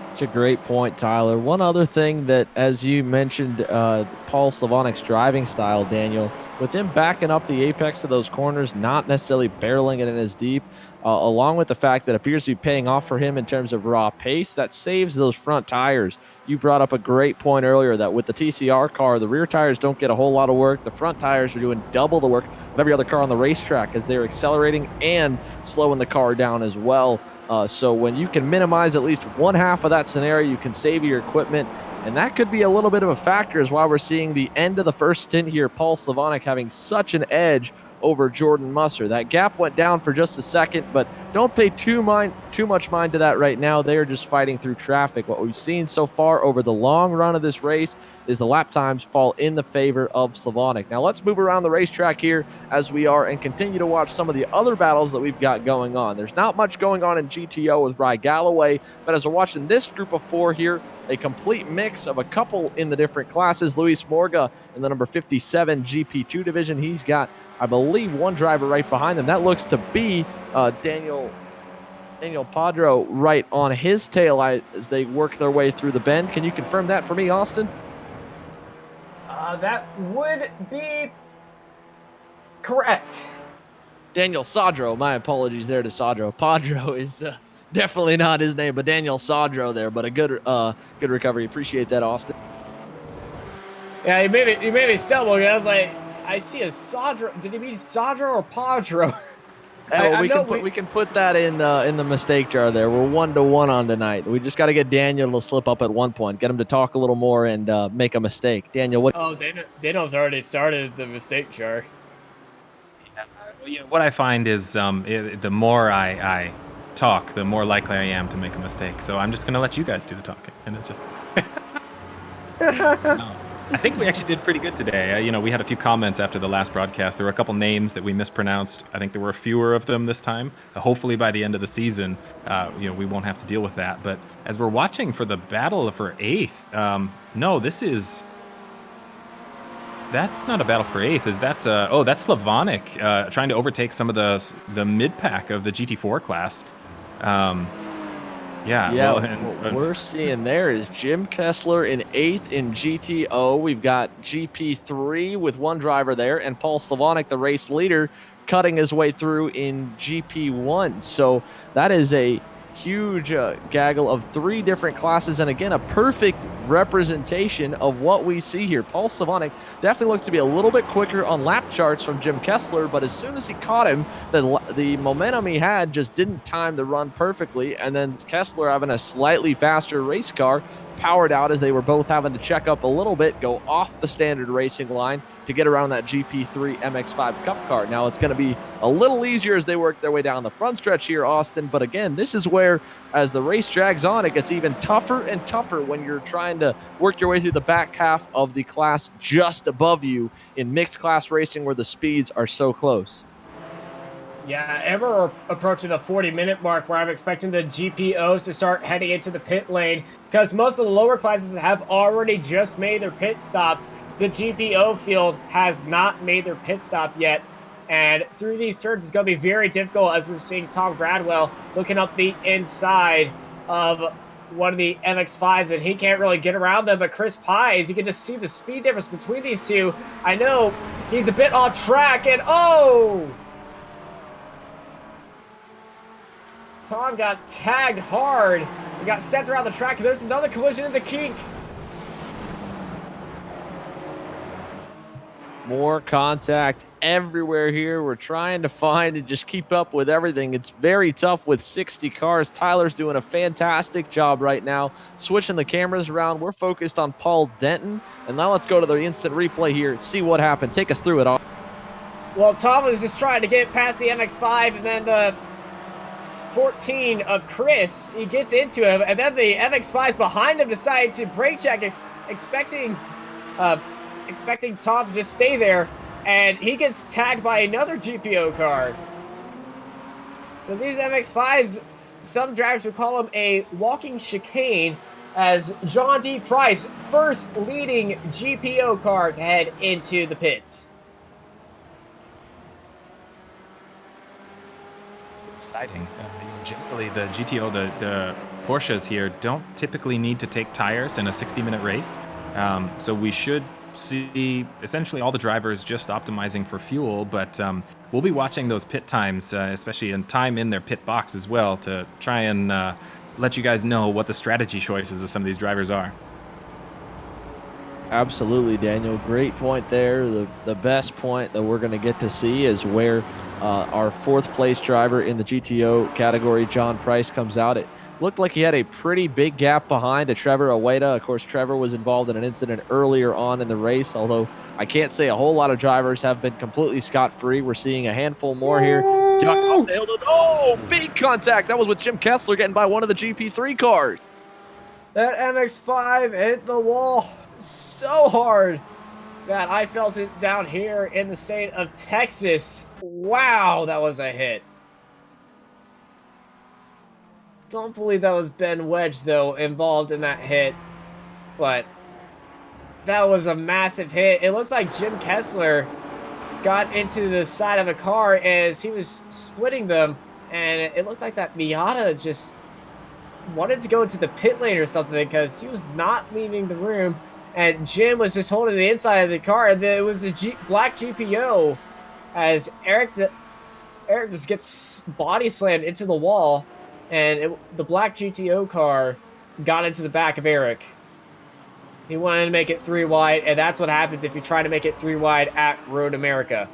That's a great point, Tyler. One other thing that, as you mentioned, Paul Slavonic's driving style, Daniel, with him backing up the apex of those corners, not necessarily barreling it in as deep, along with the fact that appears to be paying off for him in terms of raw pace, that saves those front tires. You brought up a great point earlier that with the TCR car, the rear tires don't get a whole lot of work. The front tires are doing double the work of every other car on the racetrack as they're accelerating and slowing the car down as well. So when you can minimize at least one half of that scenario, you can save your equipment. And that could be a little bit of a factor as why we're seeing the end of the first stint here, Paul Slavonic having such an edge over Jordan Musser. That gap went down for just a second, but don't pay too much mind to that right now. They are just fighting through traffic. What we've seen so far over the long run of this race is the lap times fall in the favor of Slavonic. Now let's move around the racetrack here as we are and continue to watch some of the other battles that we've got going on. There's not much going on in GTO with Rye Galloway, but as we're watching this group of four here, a complete mix of a couple in the different classes. Luis Morga in the number 57 GP2 division. He's got, I believe, one driver right behind him. That looks to be Daniel Padro right on his tail as they work their way through the bend. Can you confirm that for me, Austin? That would be correct. Daniel Sadro. My apologies there to Sadro. Padro is definitely not his name, but Daniel Sadro there. But a good recovery. Appreciate that, Austin. Yeah, you made me stumble. I was like, I see a Sadro. Did he mean Sadro or Padro? We can put that in the mistake jar there. We're 1-1 on tonight. We just got to get Daniel to slip up at one point, get him to talk a little more and make a mistake. Daniel, what? Oh, Daniel's already started the mistake jar. What I find is the more I talk, the more likely I am to make a mistake. So I'm just going to let you guys do the talking, and it's just. No. I think we actually did pretty good today. We had a few comments after the last broadcast. There were a couple names that we mispronounced. I think there were fewer of them this time. Hopefully by the end of the season, we won't have to deal with that. But as we're watching for the battle for 8th, no, that's not a battle for 8th. Is that? That's Slavonic trying to overtake some of the mid pack of the GT4 class. What we're seeing there is Jim Kessler in 8th in GTO. We've got GP3 with one driver there, and Paul Slavonic, the race leader, cutting his way through in GP1. So that is a huge gaggle of 3 different classes, and again, a perfect representation of what we see here. Paul Slavonic definitely looks to be a little bit quicker on lap charts from Jim Kessler, but as soon as he caught him, the momentum he had just didn't time the run perfectly, and then Kessler, having a slightly faster race car, powered out as they were both having to check up a little bit, go off the standard racing line to get around that GP3 MX5 Cup car. Now it's going to be a little easier as they work their way down the front stretch here, Austin, but again, this is where as the race drags on, it gets even tougher and tougher when you're trying to work your way through the back half of the class just above you in mixed class racing where the speeds are so close. Yeah, ever approaching the 40-minute mark where I'm expecting the GPOs to start heading into the pit lane because most of the lower classes have already just made their pit stops. the GPO field has not made their pit stop yet. And through these turns, it's going to be very difficult as we're seeing Tom Gradwell looking up the inside of one of the MX-5s, and he can't really get around them. But Chris Pies, you can just see the speed difference between these two. I know he's a bit off track, and oh! Tom got tagged hard. He got sent around the track, and there's another collision in the kink. More contact everywhere here. We're trying to find and just keep up with everything. It's very tough with 60 cars. Tyler's doing a fantastic job right now, switching the cameras around. We're focused on Paul Denton. And now let's go to the instant replay here, see what happened. Take us through it all. Well, Tom was just trying to get past the MX-5, and then the 14 of Chris, he gets into him, and then the MX-5s behind him decide to brake check, expecting Tom to just stay there, and he gets tagged by another GPO car. So these MX-5s, some drivers would call them a walking chicane, as John D. Price, first leading GPO car to head into the pits. Exciting. Generally, the GTO, the Porsches here don't typically need to take tires in a 60-minute race. So we should see essentially all the drivers just optimizing for fuel, but we'll be watching those pit times, especially in time in their pit box as well, to try and let you guys know what the strategy choices of some of these drivers are. Absolutely, Daniel. Great point there. The best point that we're going to get to see is where our fourth place driver in the GTO category, John Price, comes out. It looked like he had a pretty big gap behind to Trevor Aweda. Of course, Trevor was involved in an incident earlier on in the race, although I can't say a whole lot of drivers have been completely scot-free. We're seeing a handful more here. Oh, big contact. That was with Jim Kessler getting by one of the GP3 cars. That MX-5 hit the wall so hard that I felt it down here in the state of Texas. Wow, that was a hit. Don't believe that was Ben Wedge, though, involved in that hit. But that was a massive hit. It looked like Jim Kessler got into the side of a car as he was splitting them. And it looked like that Miata just wanted to go into the pit lane or something, because he was not leaving the room. And Jim was just holding the inside of the car. And it was the black GPO as Eric just gets body slammed into the wall. And the black GTO car got into the back of Eric. He wanted to make it 3 wide, and that's what happens if you try to make it 3 wide at Road America.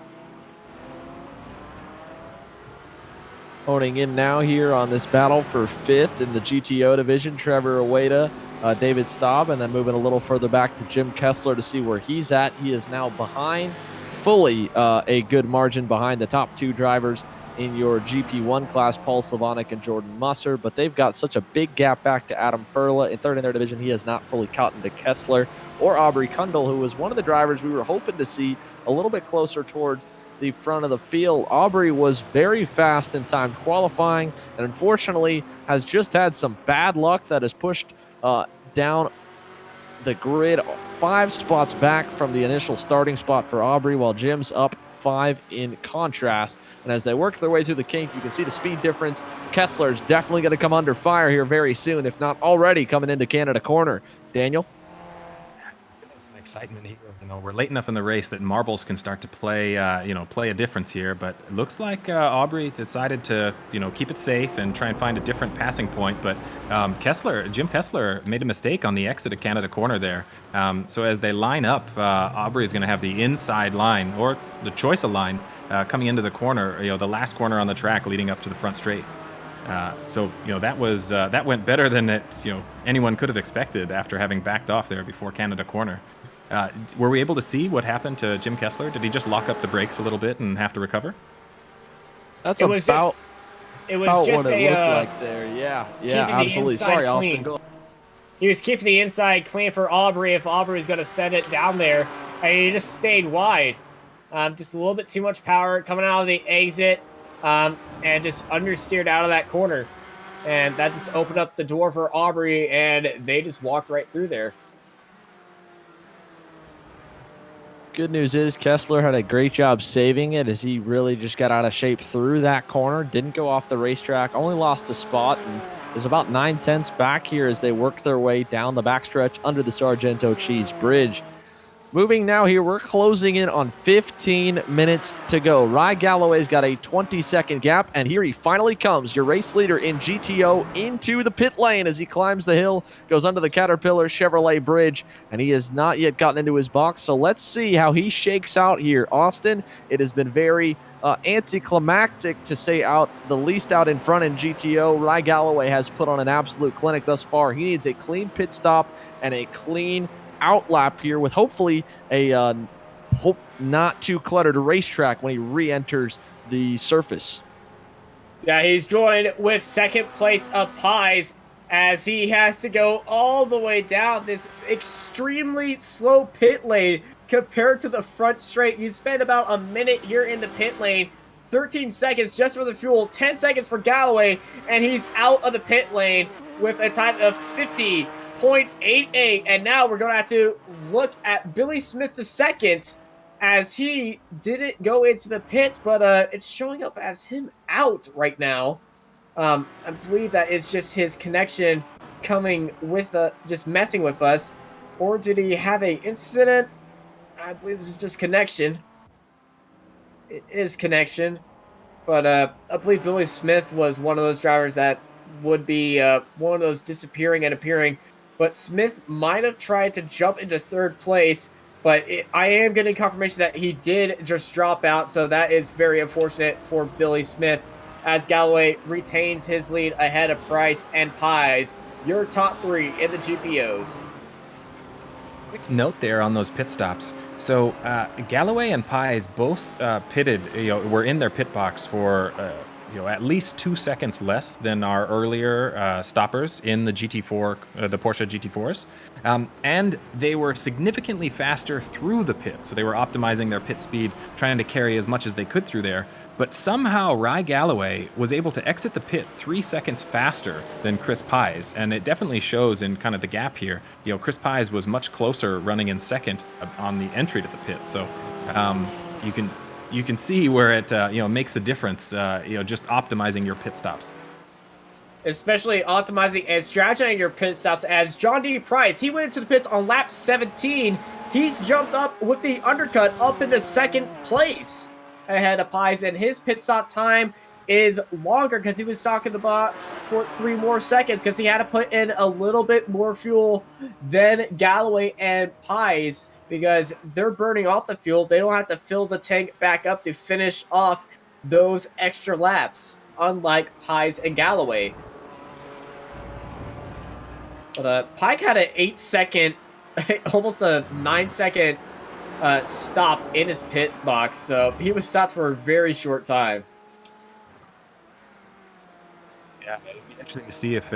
Honing in now here on this battle for 5th in the GTO division, Trevor Aweda, David Staub, and then moving a little further back to Jim Kessler to see where he's at. He is now behind, fully a good margin behind the top 2 drivers in your GP1 class, Paul Slavonic and Jordan Musser, but they've got such a big gap back to Adam Furla. In 3rd in their division, he has not fully caught into Kessler or Aubrey Kundal, who was one of the drivers we were hoping to see a little bit closer towards the front of the field. Aubrey was very fast in time qualifying, and unfortunately has just had some bad luck that has pushed down the grid 5 spots back from the initial starting spot for Aubrey, while Jim's up 5 in contrast. And as they work their way through the kink, you can see the speed difference. Kessler's definitely going to come under fire here very soon, if not already coming into Canada corner. Daniel? Some excitement here. We're late enough in the race that marbles can start to play, play a difference here. But it looks like Aubrey decided to, keep it safe and try and find a different passing point. But Jim Kessler made a mistake on the exit of Canada corner there. So as they line up, Aubrey is going to have the inside line, or the choice of line, coming into the corner, the last corner on the track leading up to the front straight. That went better than anyone could have expected after having backed off there before Canada corner. Were we able to see what happened to Jim Kessler? Did he just lock up the brakes a little bit and have to recover? It was just it looked like there. Yeah, absolutely. Sorry, Austin. Go. He was keeping the inside clean for Aubrey if Aubrey was going to send it down there. And he just stayed wide. Just a little bit too much power coming out of the exit. And just understeered out of that corner. And that just opened up the door for Aubrey, and they just walked right through there. good news is Kessler had a great job saving it as he really just got out of shape through that corner. Didn't go off the racetrack, only lost a spot, and is about 9/10 back here as they work their way down the backstretch under the Sargento Cheese Bridge. Moving now here, we're closing in on 15 minutes to go. Rye Galloway's got a 20-second gap, and here he finally comes, your race leader in GTO, into the pit lane as he climbs the hill, goes under the Caterpillar Chevrolet Bridge, and he has not yet gotten into his box, so let's see how he shakes out here. Austin, it has been very anticlimactic, to say out the least, out in front in GTO. Rye Galloway has put on an absolute clinic thus far. He needs a clean pit stop and a clean outlap here with hopefully a hope not too cluttered racetrack when he re-enters the surface. Yeah, he's joined with second place of Pies as he has to go all the way down this extremely slow pit lane compared to the front straight. You spend about a minute here in the pit lane, 13 seconds just for the fuel, 10 seconds for Galloway, and he's out of the pit lane with a time of 50.88. And now we're going to have to look at Billy Smith II as he didn't go into the pits, but it's showing up as him out right now. I believe that is just his connection coming with just messing with us. Or did he have a incident? I believe this is just connection. It is connection. But I believe Billy Smith was one of those drivers that would be one of those disappearing and appearing. But Smith might have tried to jump into third place, but I am getting confirmation that he did just drop out, so that is very unfortunate for Billy Smith, as Galloway retains his lead ahead of Price and Pies, your top three in the GPOs. Quick note there on those pit stops. So Galloway and Pies both pitted, were in their pit box for at least 2 seconds less than our earlier stoppers in the GT4, the Porsche GT4s. And they were significantly faster through the pit. So they were optimizing their pit speed, trying to carry as much as they could through there. But somehow Rye Galloway was able to exit the pit 3 seconds faster than Chris Pies. And it definitely shows in kind of the gap here. Chris Pies was much closer running in second on the entry to the pit. So you can see where it makes a difference, just optimizing your pit stops. Especially optimizing and strategizing your pit stops, as John D. Price, he went into the pits on lap 17. He's jumped up with the undercut up into second place ahead of Pies, and his pit stop time is longer because he was stuck in the box for 3 more seconds because he had to put in a little bit more fuel than Galloway and Pies, because they're burning off the fuel. They don't have to fill the tank back up to finish off those extra laps, unlike Pies and Galloway. But Pike had an 8-second, almost a 9-second stop in his pit box, so he was stopped for a very short time. Yeah, it'd be interesting to see if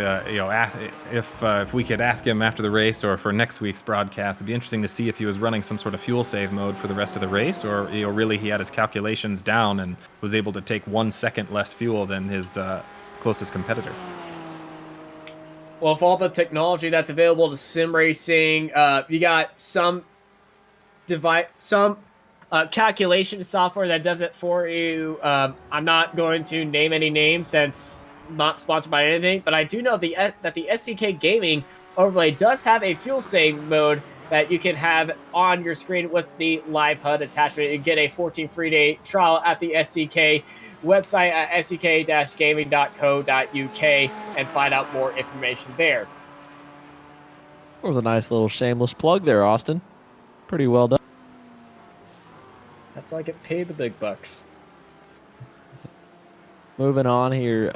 we could ask him after the race or for next week's broadcast. It'd be interesting to see if he was running some sort of fuel save mode for the rest of the race, or really he had his calculations down and was able to take 1 second less fuel than his closest competitor. Well, with all the technology that's available to sim racing, you got some calculation software that does it for you. I'm not going to name any names since not sponsored by anything, but I do know that the SDK Gaming overlay does have a fuel save mode that you can have on your screen with the live HUD attachment. You get a 14 free day trial at the SDK website at sdk-gaming.co.uk and find out more information there. That was a nice little shameless plug there, Austin. Pretty well done. That's why I get paid the big bucks. Moving on here,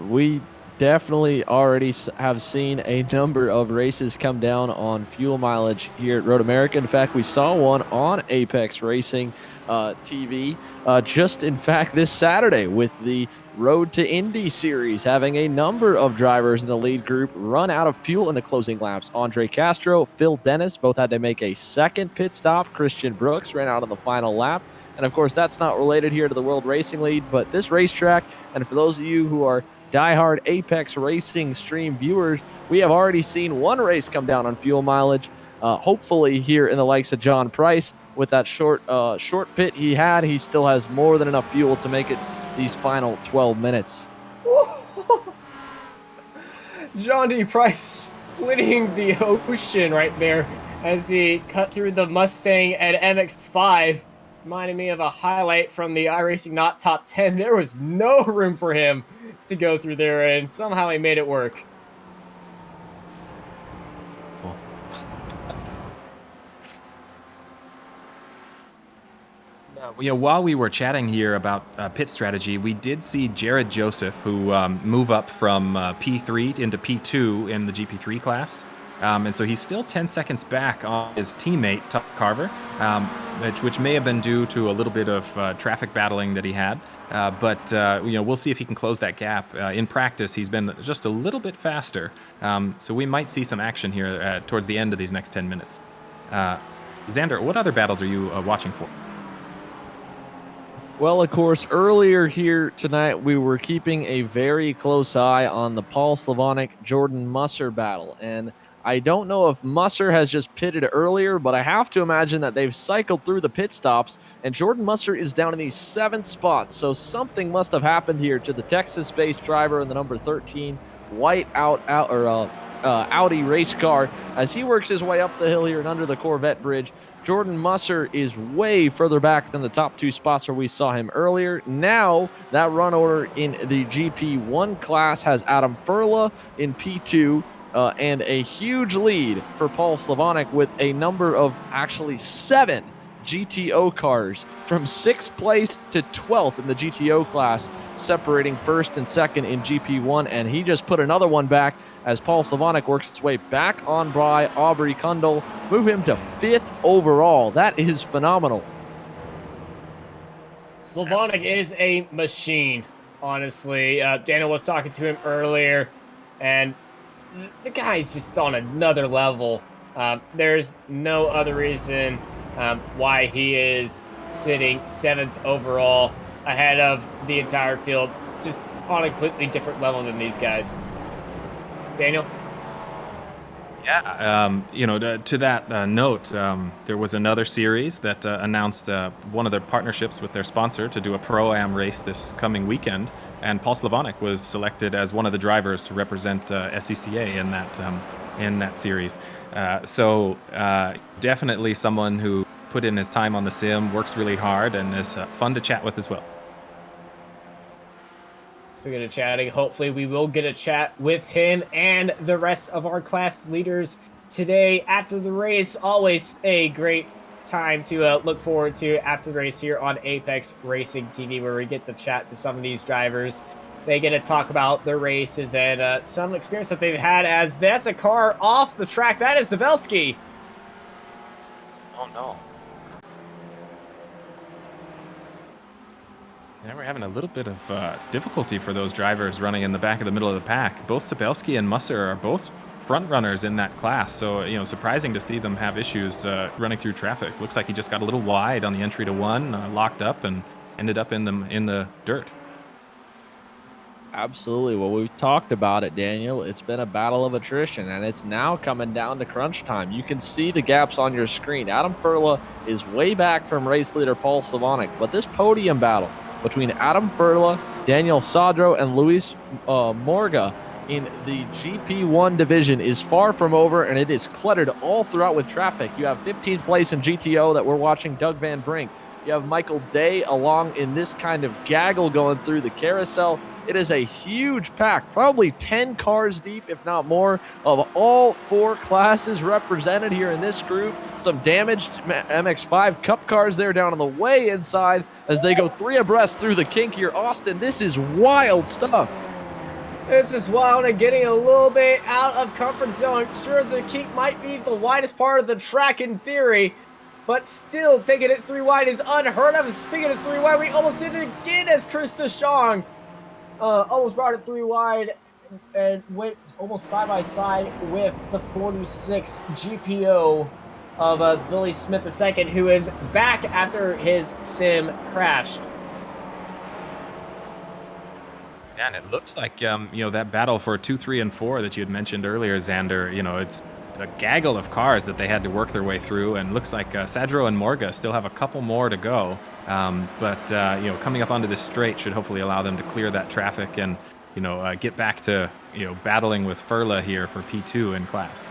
we definitely already have seen a number of races come down on fuel mileage here at Road America. In fact, we saw one on Apex Racing TV just, in fact, this Saturday with the Road to Indy series, having a number of drivers in the lead group run out of fuel in the closing laps. Andre Castro, Phil Dennis both had to make a second pit stop. Christian Brooks ran out on the final lap. And of course, that's not related here to the World Racing League, but this racetrack, and for those of you who are diehard Apex Racing stream viewers, we have already seen one race come down on fuel mileage. Hopefully here in the likes of John Price, with that short pit he had, he still has more than enough fuel to make it these final 12 minutes. John D. Price splitting the ocean right there as he cut through the Mustang and MX-5. Reminding me of a highlight from the iRacing Not Top 10. There was no room for him to go through there, and somehow he made it work. While we were chatting here about pit strategy, we did see Jared Joseph, who move up from P3 into P2 in the GP3 class. And so he's still 10 seconds back on his teammate, Tuck Carver, which may have been due to a little bit of traffic battling that he had. But we'll see if he can close that gap. In practice, he's been just a little bit faster. So we might see some action here towards the end of these next 10 minutes. Xander, what other battles are you watching for? Well, of course, earlier here tonight, we were keeping a very close eye on the Paul Slavonic-Jordan Musser battle. And I don't know if Musser has just pitted earlier, but I have to imagine that they've cycled through the pit stops, and Jordan Musser is down in the 7th spot. So something must have happened here to the Texas-based driver in the number 13 white Audi race car as he works his way up the hill here and under the Corvette bridge. Jordan Musser is way further back than the top 2 spots where we saw him earlier. Now, that run order in the GP1 class has Adam Furla in P2 and a huge lead for Paul Slavonic with a number of actually 7 GTO cars from 6th place to 12th in the GTO class, separating 1st and 2nd in GP1, and he just put another one back as Paul Slavonic works its way back on by Aubrey Kundal, move him to 5th overall. That is phenomenal. Slavonic is a machine, honestly. Daniel was talking to him earlier, and the guy's just on another level. There's no other reason why he is sitting 7th overall ahead of the entire field, just on a completely different level than these guys. Daniel? Yeah, to that note, there was another series that announced one of their partnerships with their sponsor to do a Pro-Am race this coming weekend, and Paul Slavonic was selected as one of the drivers to represent SCCA in that series. So definitely someone who put in his time on the sim, works really hard, and is fun to chat with as well. Speaking of chatting, hopefully we will get a chat with him and the rest of our class leaders today after the race. Always a great time to look forward to after the race here on Apex Racing TV, where we get to chat to some of these drivers. They get to talk about their races and some experience that they've had, as that's a car off the track. That is Develski. Oh, no. Yeah, we're having a little bit of difficulty for those drivers running in the back of the middle of the pack. Both Sabelski and Musser are both front runners in that class, so surprising to see them have issues running through traffic. Looks like he just got a little wide on the entry to 1, locked up, and ended up in the dirt. Absolutely. Well, we've talked about it, Daniel. It's been a battle of attrition, and it's now coming down to crunch time. You can see the gaps on your screen. Adam Furla is way back from race leader Paul Slavonic, but this podium battle between Adam Furla, Daniel Sadro, and Luis Morga in the GP1 division is far from over, and it is cluttered all throughout with traffic. You have 15th place in GTO that we're watching Doug Van Brink. You have Michael Day along in this kind of gaggle going through the carousel. It is a huge pack, probably 10 cars deep, if not more, of all 4 classes represented here in this group. Some damaged MX-5 Cup cars there down on the way inside as they go 3 abreast through the kink here. Austin, this is wild stuff. This is wild and getting a little bit out of comfort zone. Sure, the kink might be the widest part of the track in theory, but still taking it 3 wide is unheard of. Speaking of 3 wide, we almost did it again as Krista Shong almost brought it 3 wide and went almost side by side with the 46 GPO of Billy Smith II, who is back after his sim crashed. Yeah, and it looks like that battle for 2, 3, and 4 that you had mentioned earlier, Xander. It's a gaggle of cars that they had to work their way through, and looks like Sadro and Morga still have a couple more to go. But coming up onto this straight should hopefully allow them to clear that traffic and get back to battling with Furla here for P2 in class.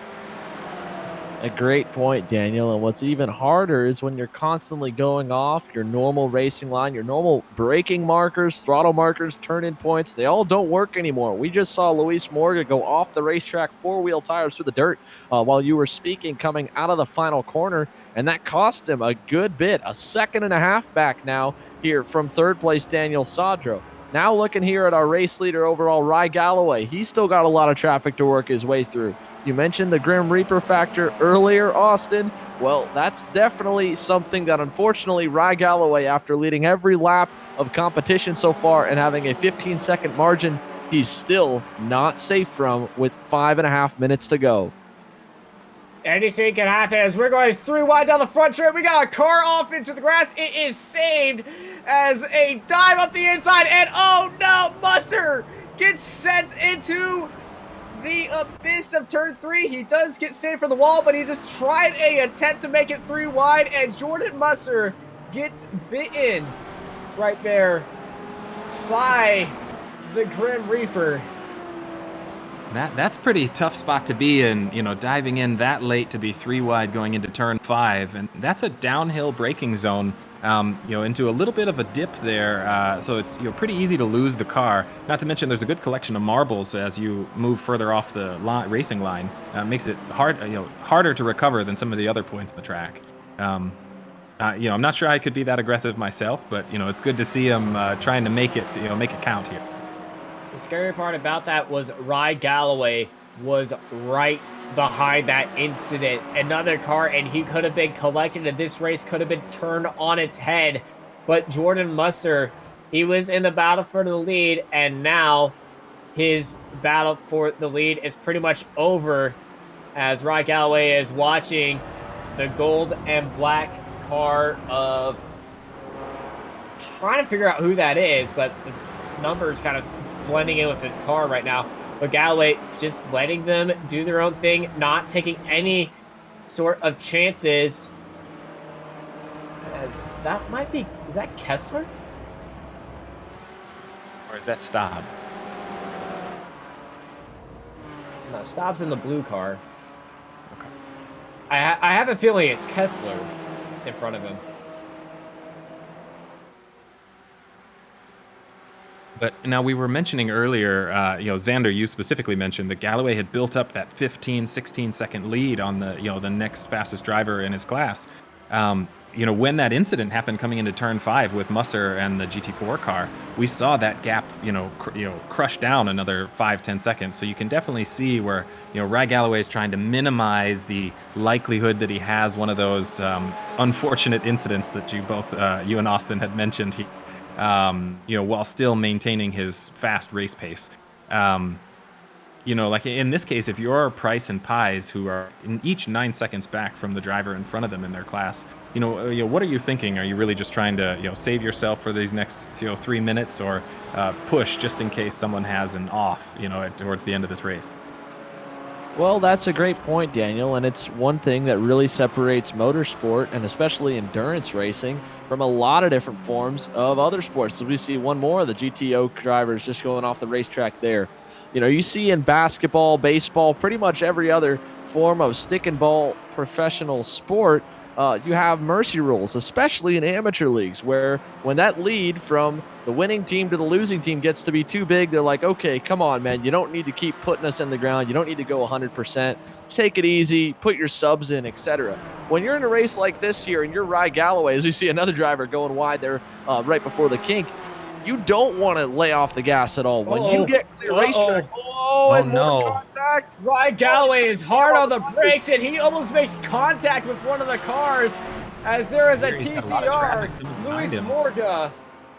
A great point, Daniel. And what's even harder is when you're constantly going off your normal racing line, your normal braking markers, throttle markers, turn-in points, they all don't work anymore. We just saw Luis Morga go off the racetrack, four-wheel tires through the dirt while you were speaking coming out of the final corner, and that cost him a good bit, a second and a half back now here from third place Daniel Sadro. Now looking here at our race leader overall, Rye Galloway, he's still got a lot of traffic to work his way through. You mentioned the Grim Reaper factor earlier, Austin. Well, that's definitely something that unfortunately Rye Galloway, after leading every lap of competition so far and having a 15-second margin, he's still not safe from with 5.5 minutes to go. Anything can happen as we're going 3 wide down the front straight. We got a car off into the grass. It is saved as a dive up the inside. And oh no, Musser gets sent into the abyss of turn 3. He does get saved from the wall, but he just tried a attempt to make it 3 wide. And Jordan Musser gets bitten right there by the Grim Reaper. That's pretty tough spot to be in, diving in that late to be 3 wide going into turn 5, and that's a downhill braking zone, into a little bit of a dip there, so it's pretty easy to lose the car. Not to mention there's a good collection of marbles as you move further off the racing line. Makes it harder to recover than some of the other points in the track. I'm not sure I could be that aggressive myself, but it's good to see him trying to make it count here. The scary part about that was Rye Galloway was right behind that incident. Another car, and he could have been collected, and this race could have been turned on its head. But Jordan Musser, he was in the battle for the lead, and now his battle for the lead is pretty much over as Rye Galloway is watching the gold and black car of... trying to figure out who that is, but the numbers kind of blending in with his car right now. But Galloway just letting them do their own thing, not taking any sort of chances. As that might be, is that Kessler? Or is that Staub? No, Staub's in the blue car. Okay. I have a feeling it's Kessler in front of him. But now we were mentioning earlier, Xander, you specifically mentioned that Galloway had built up that 15, 16-second lead on the next fastest driver in his class. When that incident happened coming into turn 5 with Musser and the GT4 car, we saw that gap, crush down another 5-10 seconds. So you can definitely see where, Rye Galloway is trying to minimize the likelihood that he has one of those unfortunate incidents that you and Austin had mentioned. While still maintaining his fast race pace. Like in this case, if you're Price and Pies, who are in each 9 seconds back from the driver in front of them in their class, what are you thinking? Are you really just trying to, save yourself for these next, 3 minutes, or push just in case someone has an off, towards the end of this race? Well, that's a great point, Daniel, and it's one thing that really separates motorsport, and especially endurance racing, from a lot of different forms of other sports. So we see one more of the GTO drivers just going off the racetrack there. You see in basketball, baseball, pretty much every other form of stick and ball professional sport, you have mercy rules, especially in amateur leagues, where when that lead from the winning team to the losing team gets to be too big, they're like, okay, come on, man. You don't need to keep putting us in the ground. You don't need to go 100%. Take it easy. Put your subs in, etc. When you're in a race like this here and you're Rye Galloway, as we see another driver going wide there right before the kink, you don't want to lay off the gas at all. When you get clear racetrack, and more contact. Rye Galloway is hard on the brakes, and he almost makes contact with one of the cars as there is a TCR. Luis Morga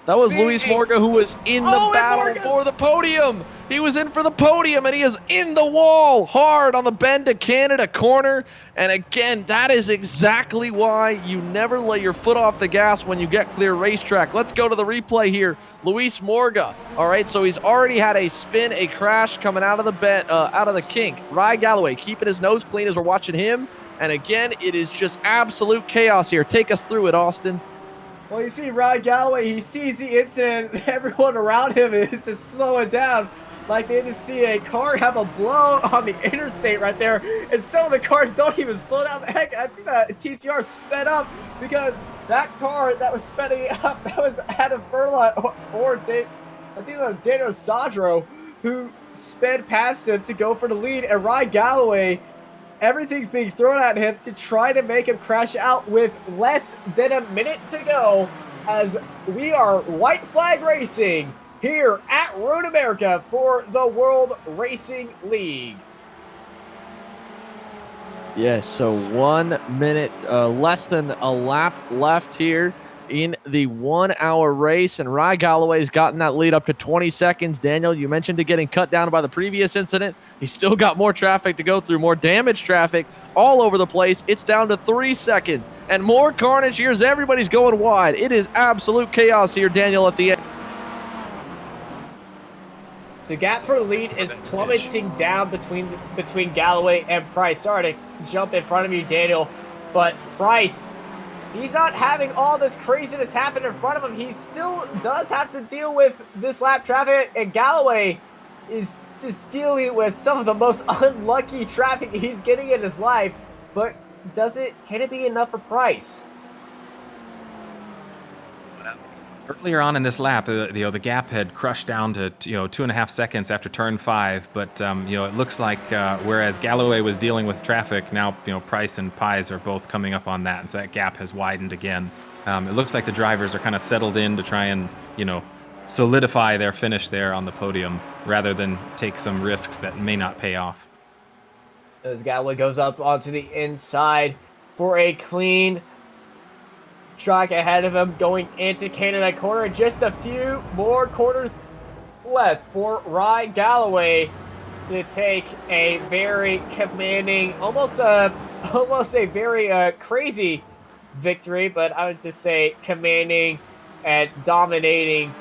That was Luis Morga, who was in the battle for the podium. He was in for the podium, and he is in the wall hard on the Bend to Canada corner. And again, that is exactly why you never lay your foot off the gas when you get clear racetrack. Let's go to the replay here. Luis Morga. All right, so he's already had a spin, a crash coming out of the out of the kink. Ryan Galloway keeping his nose clean as we're watching him. And again, it is just absolute chaos here. Take us through it, Austin. Well, you see Ryan Galloway, he sees the incident, everyone around him is just slowing down. Like they just see a car have a blow on the interstate right there, and some of the cars don't even slow down. Heck, I think that TCR sped up because that car that was speeding up, that was Adam Furla or I think that was Daniel Sadro who sped past him to go for the lead, and Ryan Galloway, everything's being thrown at him to try to make him crash out with less than a minute to go as we are white flag racing here at Road America for the World Racing League. Yes, so 1 minute, less than a lap left here in the 1 hour race, and Ryan Galloway's gotten that lead up to 20 seconds. Daniel, you mentioned it getting cut down by the previous incident. He's still got more traffic to go through, more damaged traffic all over the place. It's down to 3 seconds, and more carnage here as everybody's going wide. It is absolute chaos here, Daniel, at the end. The gap for the lead is plummeting down between Galloway and Price. Sorry to jump in front of you, Daniel, but Price, he's not having all this craziness happen in front of him. He still does have to deal with this lap traffic, and Galloway is just dealing with some of the most unlucky traffic he's getting in his life. But can it be enough for Price? Earlier on in this lap, the gap had crushed down to 2.5 seconds after turn 5, but it looks like whereas Galloway was dealing with traffic, now Price and Pies are both coming up on that, and so that gap has widened again. It looks like the drivers are kind of settled in to try and solidify their finish there on the podium rather than take some risks that may not pay off. As Galloway goes up onto the inside for a clean track ahead of him going into Canada corner. Just a few more quarters left for Ryan Galloway to take a very commanding, almost a very crazy victory, but I would just say commanding and dominating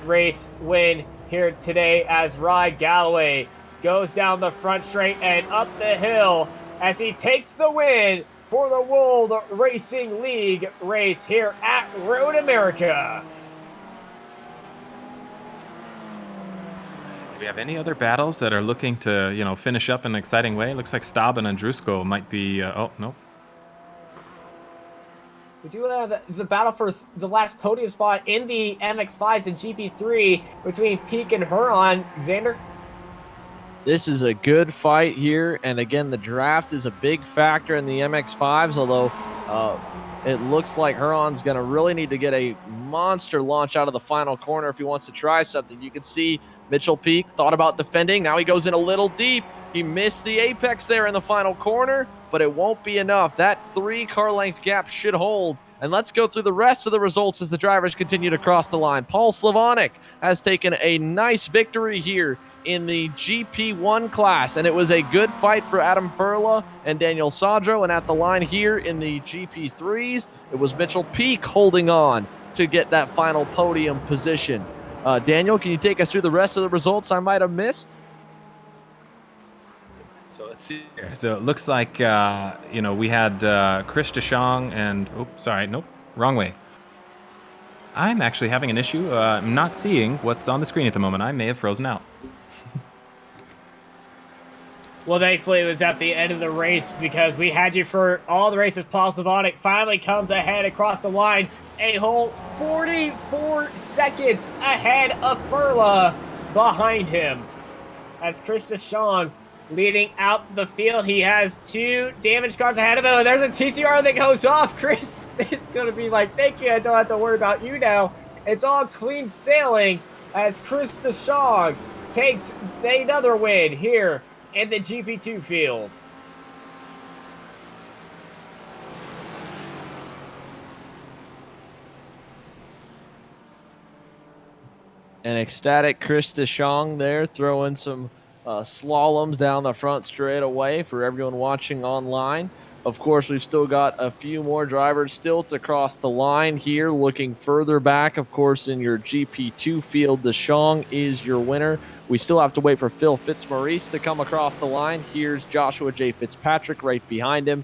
race win here today as Ryan Galloway goes down the front straight and up the hill as he takes the win for the World Racing League race here at Road America. Do we have any other battles that are looking to, finish up in an exciting way? Looks like Staben and Drusko might be. Oh no. We do have the battle for the last podium spot in the MX5s and GP3 between Peak and Huron. Xander? This is a good fight here, and again, the draft is a big factor in the MX5s, although it looks like Huron's going to really need to get a monster launch out of the final corner if he wants to try something. You can see Mitchell Peak thought about defending. Now he goes in a little deep. He missed the apex there in the final corner, but it won't be enough. That 3-car length gap should hold. And let's go through the rest of the results as the drivers continue to cross the line. Paul Slavonic has taken a nice victory here in the GP1 class, and it was a good fight for Adam Furla and Daniel Sadro. And at the line here in the GP3s, it was Mitchell Peak holding on to get that final podium position. Daniel, can you take us through the rest of the results I might have missed? So let's see here. So it looks like, we had Chris DeShong and, wrong way. I'm actually having an issue. I'm not seeing what's on the screen at the moment. I may have frozen out. Well, thankfully, it was at the end of the race because we had you for all the races. Paul Slavonic finally comes ahead across the line, a whole 44 seconds ahead of Furla behind him. As Chris DeShong leading out the field, he has 2 damaged cars ahead of him. There's a TCR that goes off. Chris is going to be like, thank you, I don't have to worry about you now. It's all clean sailing as Chris DeShong takes another win here in the GP2 field. An ecstatic Chris DeShong there throwing some slaloms down the front straightaway for everyone watching online. Of course, we've still got a few more drivers still to cross the line here. Looking further back, of course, in your GP2 field, DeShong is your winner. We still have to wait for Phil Fitzmaurice to come across the line. Here's Joshua J. Fitzpatrick right behind him.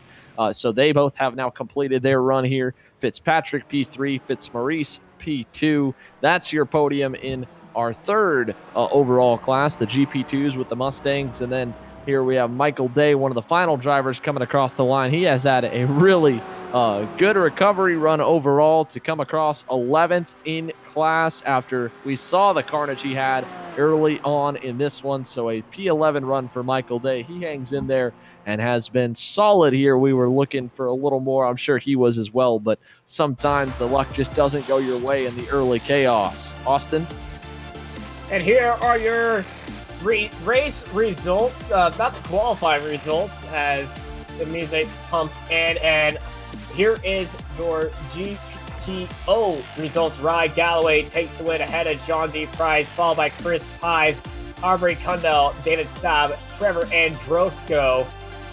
So they both have now completed their run here. Fitzpatrick P3, Fitzmaurice P2. That's your podium in our third overall class, the GP2s with the Mustangs. And then here we have Michael Day, one of the final drivers coming across the line. He has had a really good recovery run overall to come across 11th in class after we saw the carnage he had early on in this one. So a P11 run for Michael Day. He hangs in there and has been solid here. We were looking for a little more. I'm sure he was as well, but sometimes the luck just doesn't go your way in the early chaos. Austin? And here are your race results, not the qualifying results, as the music pumps in. And here is your GTO results. Ryan Galloway takes the win ahead of John D. Price, followed by Chris Pies, Aubrey Kundell, David Staub, Trevor Androsco,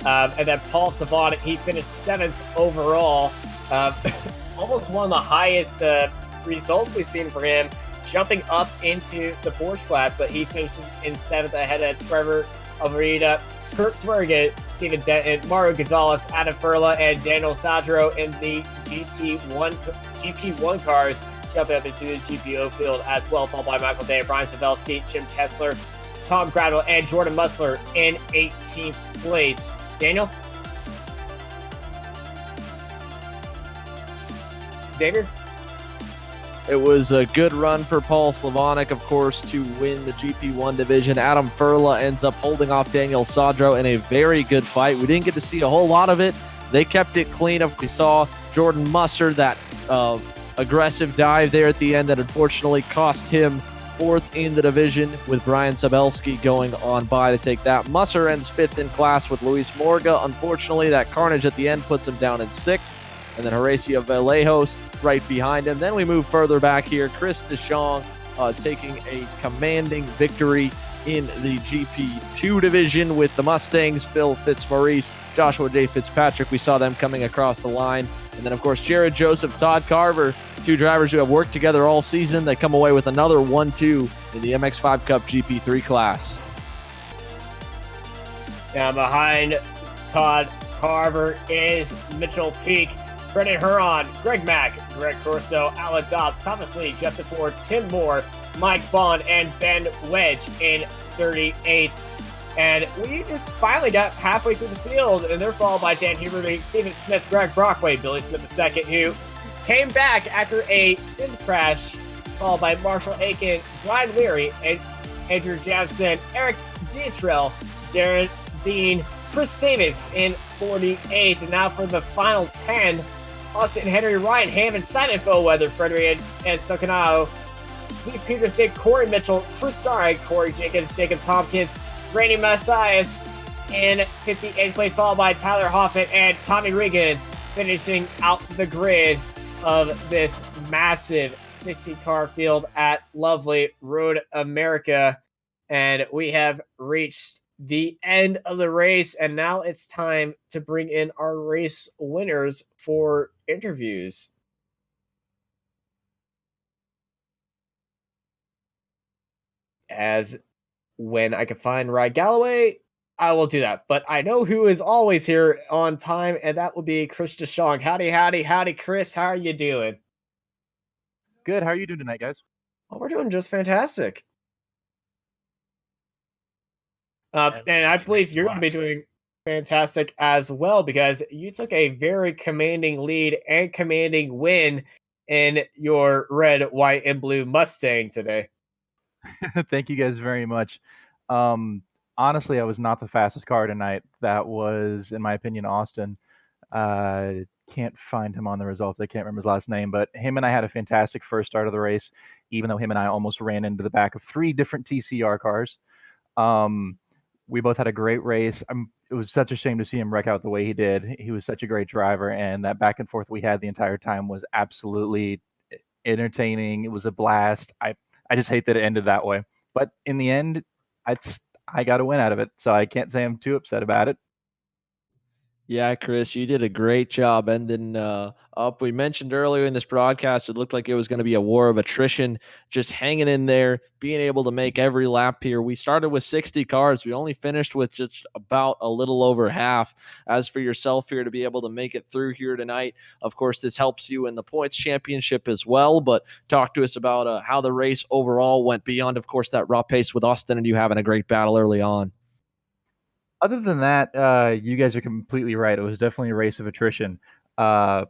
and then Paul Savant. He finished 7th overall. Almost one of the highest results we've seen for him, jumping up into the Porsche class, but he finishes in 7th ahead of Trevor Alvarita, Kurt Swerget, Steven Denton, Mario Gonzalez, Adam Furla, and Daniel Sadro in the GP1 cars, jumping up into the GPO field as well, followed by Michael Day, Brian Savelski, Jim Kessler, Tom Gradwell, and Jordan Musler in 18th place. Daniel? Xavier? It was a good run for Paul Slavonic, of course, to win the GP1 division. Adam Furla ends up holding off Daniel Sadro in a very good fight. We didn't get to see a whole lot of it. They kept it clean. We saw Jordan Musser, that aggressive dive there at the end that unfortunately cost him 4th in the division, with Brian Sabelski going on by to take that. Musser ends 5th in class with Luis Morga. Unfortunately, that carnage at the end puts him down in 6th. And then Horacio Vallejos right behind him. Then we move further back here. Chris DeShong taking a commanding victory in the GP2 division with the Mustangs. Phil Fitzmaurice, Joshua J. Fitzpatrick, we saw them coming across the line. And then, of course, Jared Joseph, Todd Carver, two drivers who have worked together all season. They come away with another 1-2 in the MX5 Cup GP3 class. Now behind Todd Carver is Mitchell Peak, Brendan Huron, Greg Mack, Greg Corso, Alan Dobbs, Thomas Lee, Justin Ford, Tim Moore, Mike Bond, and Ben Wedge in 38th. And we just finally got halfway through the field, and they're followed by Dan Huberty, Stephen Smith, Greg Brockway, Billy Smith II, who came back after a sim crash, followed by Marshall Aiken, Brian Leary, and Andrew Jansen, Eric Dietrell, Darren Dean, Chris Davis in 48th. And now for the final 10, Austin Henry, Ryan Hammond, Simon Foweather, Frederick and Sokanao, Lee Peterson, Corey Mitchell, Chris Sarek, Corey Jenkins, Jacob Tompkins, Randy Mathias in 58th place, followed by Tyler Hoffman and Tommy Regan, finishing out the grid of this massive 60-car field at lovely Road America. And we have reached the end of the race, and now it's time to bring in our race winners for interviews. As when I can find Ryan Galloway, I will do that. But I know who is always here on time, and that will be Chris DeShong. Howdy, Chris. How are you doing? Good. How are you doing tonight, guys? Oh, we're doing just fantastic. And I believe you're going to be doing fantastic as well, because you took a very commanding lead and commanding win in your red, white, and blue Mustang today. Thank you guys very much. Honestly, I was not the fastest car tonight. That was, in my opinion, Austin. Can't find him on the results. I can't remember his last name, but him and I had a fantastic first start of the race, even though him and I almost ran into the back of 3 different TCR cars. We both had a great race. It was such a shame to see him wreck out the way he did. He was such a great driver, and that back and forth we had the entire time was absolutely entertaining. It was a blast. I I just hate that it ended that way. But in the end, I got a win out of it, so I can't say I'm too upset about it. Yeah, Chris, you did a great job ending up. We mentioned earlier in this broadcast, it looked like it was going to be a war of attrition, just hanging in there, being able to make every lap here. We started with 60 cars. We only finished with just about a little over half. As for yourself here to be able to make it through here tonight, of course, this helps you in the points championship as well. But talk to us about how the race overall went beyond, of course, that raw pace with Austin and you having a great battle early on. Other than that, you guys are completely right. It was definitely a race of attrition. Uh,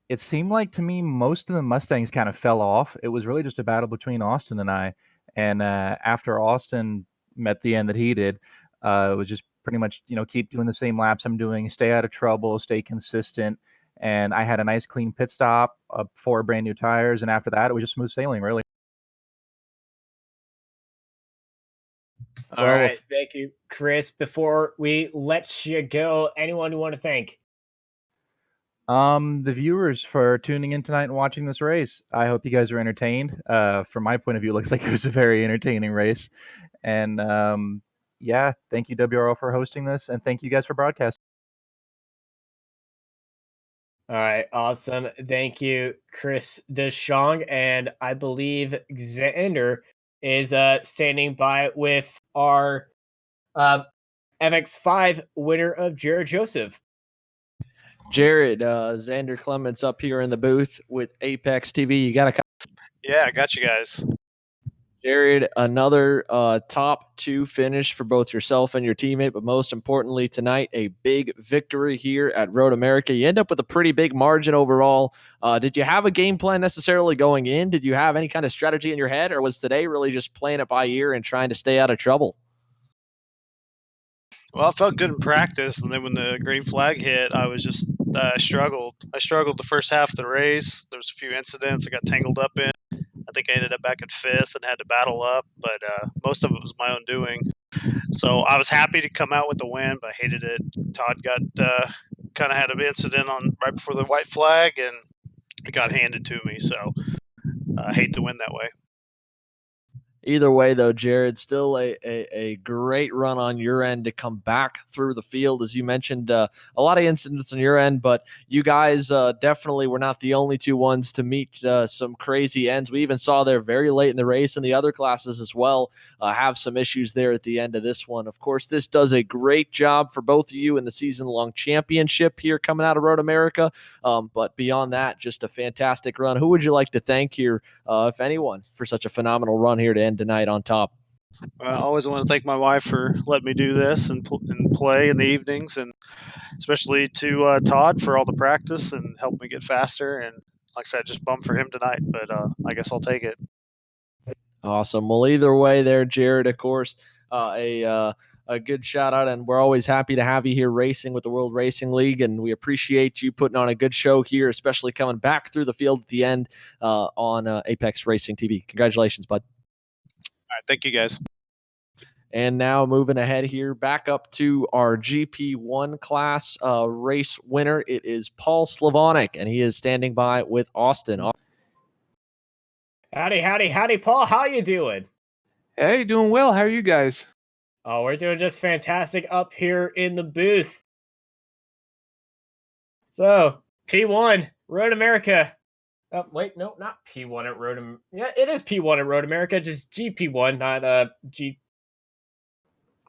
it seemed like to me most of the Mustangs kind of fell off. It was really just a battle between Austin and I. And after Austin met the end that he did, it was just pretty much, keep doing the same laps I'm doing, stay out of trouble, stay consistent. And I had a nice clean pit stop, 4 brand new tires. And after that, it was just smooth sailing, really. All right, thank you, Chris. Before we let you go, anyone you want to thank? The viewers for tuning in tonight and watching this race. I hope you guys are entertained. From my point of view, it looks like it was a very entertaining race. And yeah, thank you, WRL, for hosting this, and thank you guys for broadcasting. All right, awesome. Thank you, Chris DeShong. And I believe Xander is standing by with our MX5 winner of Jared Joseph. Jared, Xander Clements up here in the booth with Apex TV. You got to Yeah, I got you guys. Jared, another top 2 finish for both yourself and your teammate, but most importantly tonight, a big victory here at Road America. You end up with a pretty big margin overall. Did you have a game plan necessarily going in? Did you have any kind of strategy in your head, or was today really just playing it by ear and trying to stay out of trouble? Well, I felt good in practice, and then when the green flag hit, I was just struggled. I struggled the first half of the race. There was a few incidents I got tangled up in. I think I ended up back in 5th and had to battle up, but most of it was my own doing. So I was happy to come out with the win, but I hated it. Todd got kind of had an incident on right before the white flag, and it got handed to me. So I hate to win that way. Either way, though, Jared, still a great run on your end to come back through the field. As you mentioned, a lot of incidents on your end, but you guys definitely were not the only 2 ones to meet some crazy ends. We even saw there very late in the race in the other classes as well have some issues there at the end of this one. Of course, this does a great job for both of you in the season-long championship here coming out of Road America. But beyond that, just a fantastic run. Who would you like to thank here, if anyone, for such a phenomenal run here to end tonight on top? I always want to thank my wife for letting me do this and play in the evenings, and especially to Todd for all the practice and helping me get faster. And like I said, just bummed for him tonight, but I guess I'll take it. Awesome. Well, either way there, Jared, of course, a good shout out, and we're always happy to have you here racing with the World Racing League, and we appreciate you putting on a good show here, especially coming back through the field at the end on Apex Racing TV. Congratulations, bud. All right, thank you guys. And now moving ahead here, back up to our GP1 class race winner. It is Paul Slavonic, and he is standing by with Austin. Howdy, Paul. How you doing? Hey, doing well. How are you guys? Oh, we're doing just fantastic up here in the booth. So, P1, Road America. Oh, wait, no, not P1 at Road America. Yeah, it is P1 at Road America, just GP1, not G.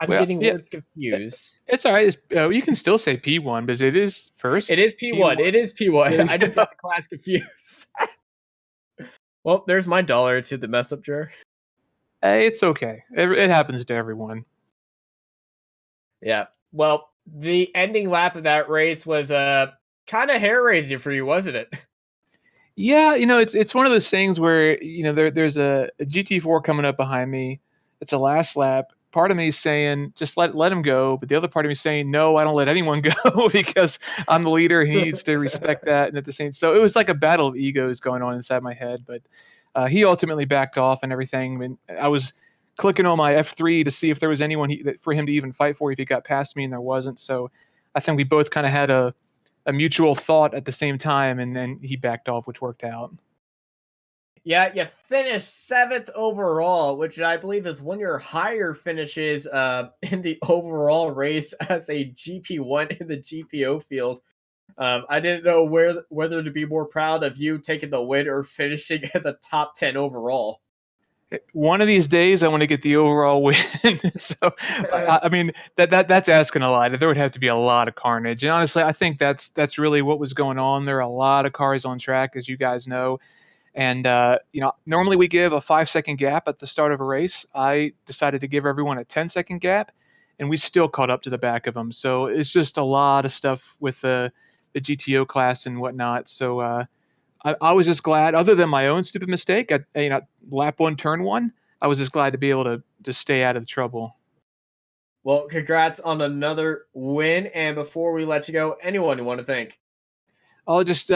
I'm getting words confused. It's all right. You can still say P1 because it is first. It is P1. It is P1. I just got the class confused. Well, there's my $1 to the mess up jar. Hey, it's okay. It happens to everyone. Yeah. Well, the ending lap of that race was kind of hair raising for you, wasn't it? Yeah, it's one of those things where there's a GT4 coming up behind me. It's a last lap. Part of me is saying just let him go, but the other part of me is saying no, I don't let anyone go because I'm the leader. He needs to respect that. And at the same, so it was like a battle of egos going on inside my head. But he ultimately backed off and everything. And I was clicking on my F3 to see if there was anyone for him to even fight for if he got past me, and there wasn't. So I think we both kind of had a mutual thought at the same time, and then he backed off, which worked out. Yeah, you finished 7th overall, which I believe is one of your higher finishes in the overall race as a GP1 in the GPO field. I didn't know whether to be more proud of you taking the win or finishing at the top 10 overall. One of these days, I want to get the overall win. So, I mean, that's asking a lot. There would have to be a lot of carnage. And honestly, I think that's really what was going on. There are a lot of cars on track, as you guys know. And normally we give a 5-second gap at the start of a race. I decided to give everyone a 10-second gap, and we still caught up to the back of them. So it's just a lot of stuff with the GTO class and whatnot. So I was just glad, other than my own stupid mistake at lap 1, turn 1, I was just glad to be able to stay out of the trouble. Well, congrats on another win. And before we let you go, anyone you want to thank? I'll just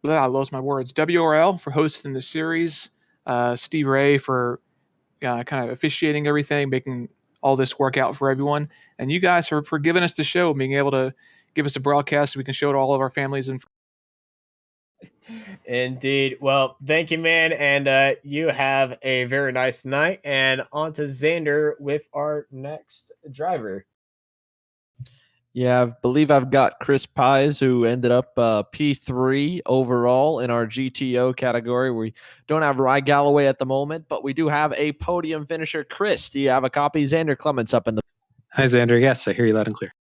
I lost my words. WRL for hosting the series. Steve Ray for kind of officiating everything, making all this work out for everyone, and you guys for giving us the show, being able to give us a broadcast so we can show it to all of our families and. Indeed. Well, thank you, man. And you have a very nice night. And on to Xander with our next driver. Yeah, I believe I've got Chris Pies, who ended up P3 overall in our GTO category. We don't have Rye Galloway at the moment, but we do have a podium finisher. Chris, do you have a copy? Xander Clements up in the. Hi, Xander. Yes, I hear you loud and clear.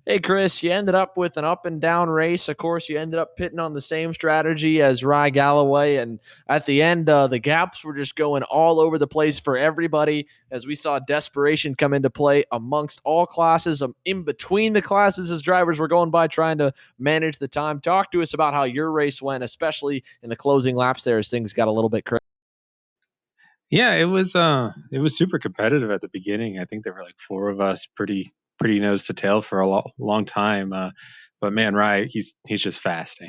Hey, Chris, you ended up with an up and down race. Of course, you ended up pitting on the same strategy as Rye Galloway. And at the end, the gaps were just going all over the place for everybody as we saw desperation come into play amongst all classes, in between the classes as drivers were going by trying to manage the time. Talk to us about how your race went, especially in the closing laps there as things got a little bit crazy. Yeah, it was super competitive at the beginning. I think there were like four of us, pretty nose to tail for a long time. But man, Rye, he's just fast.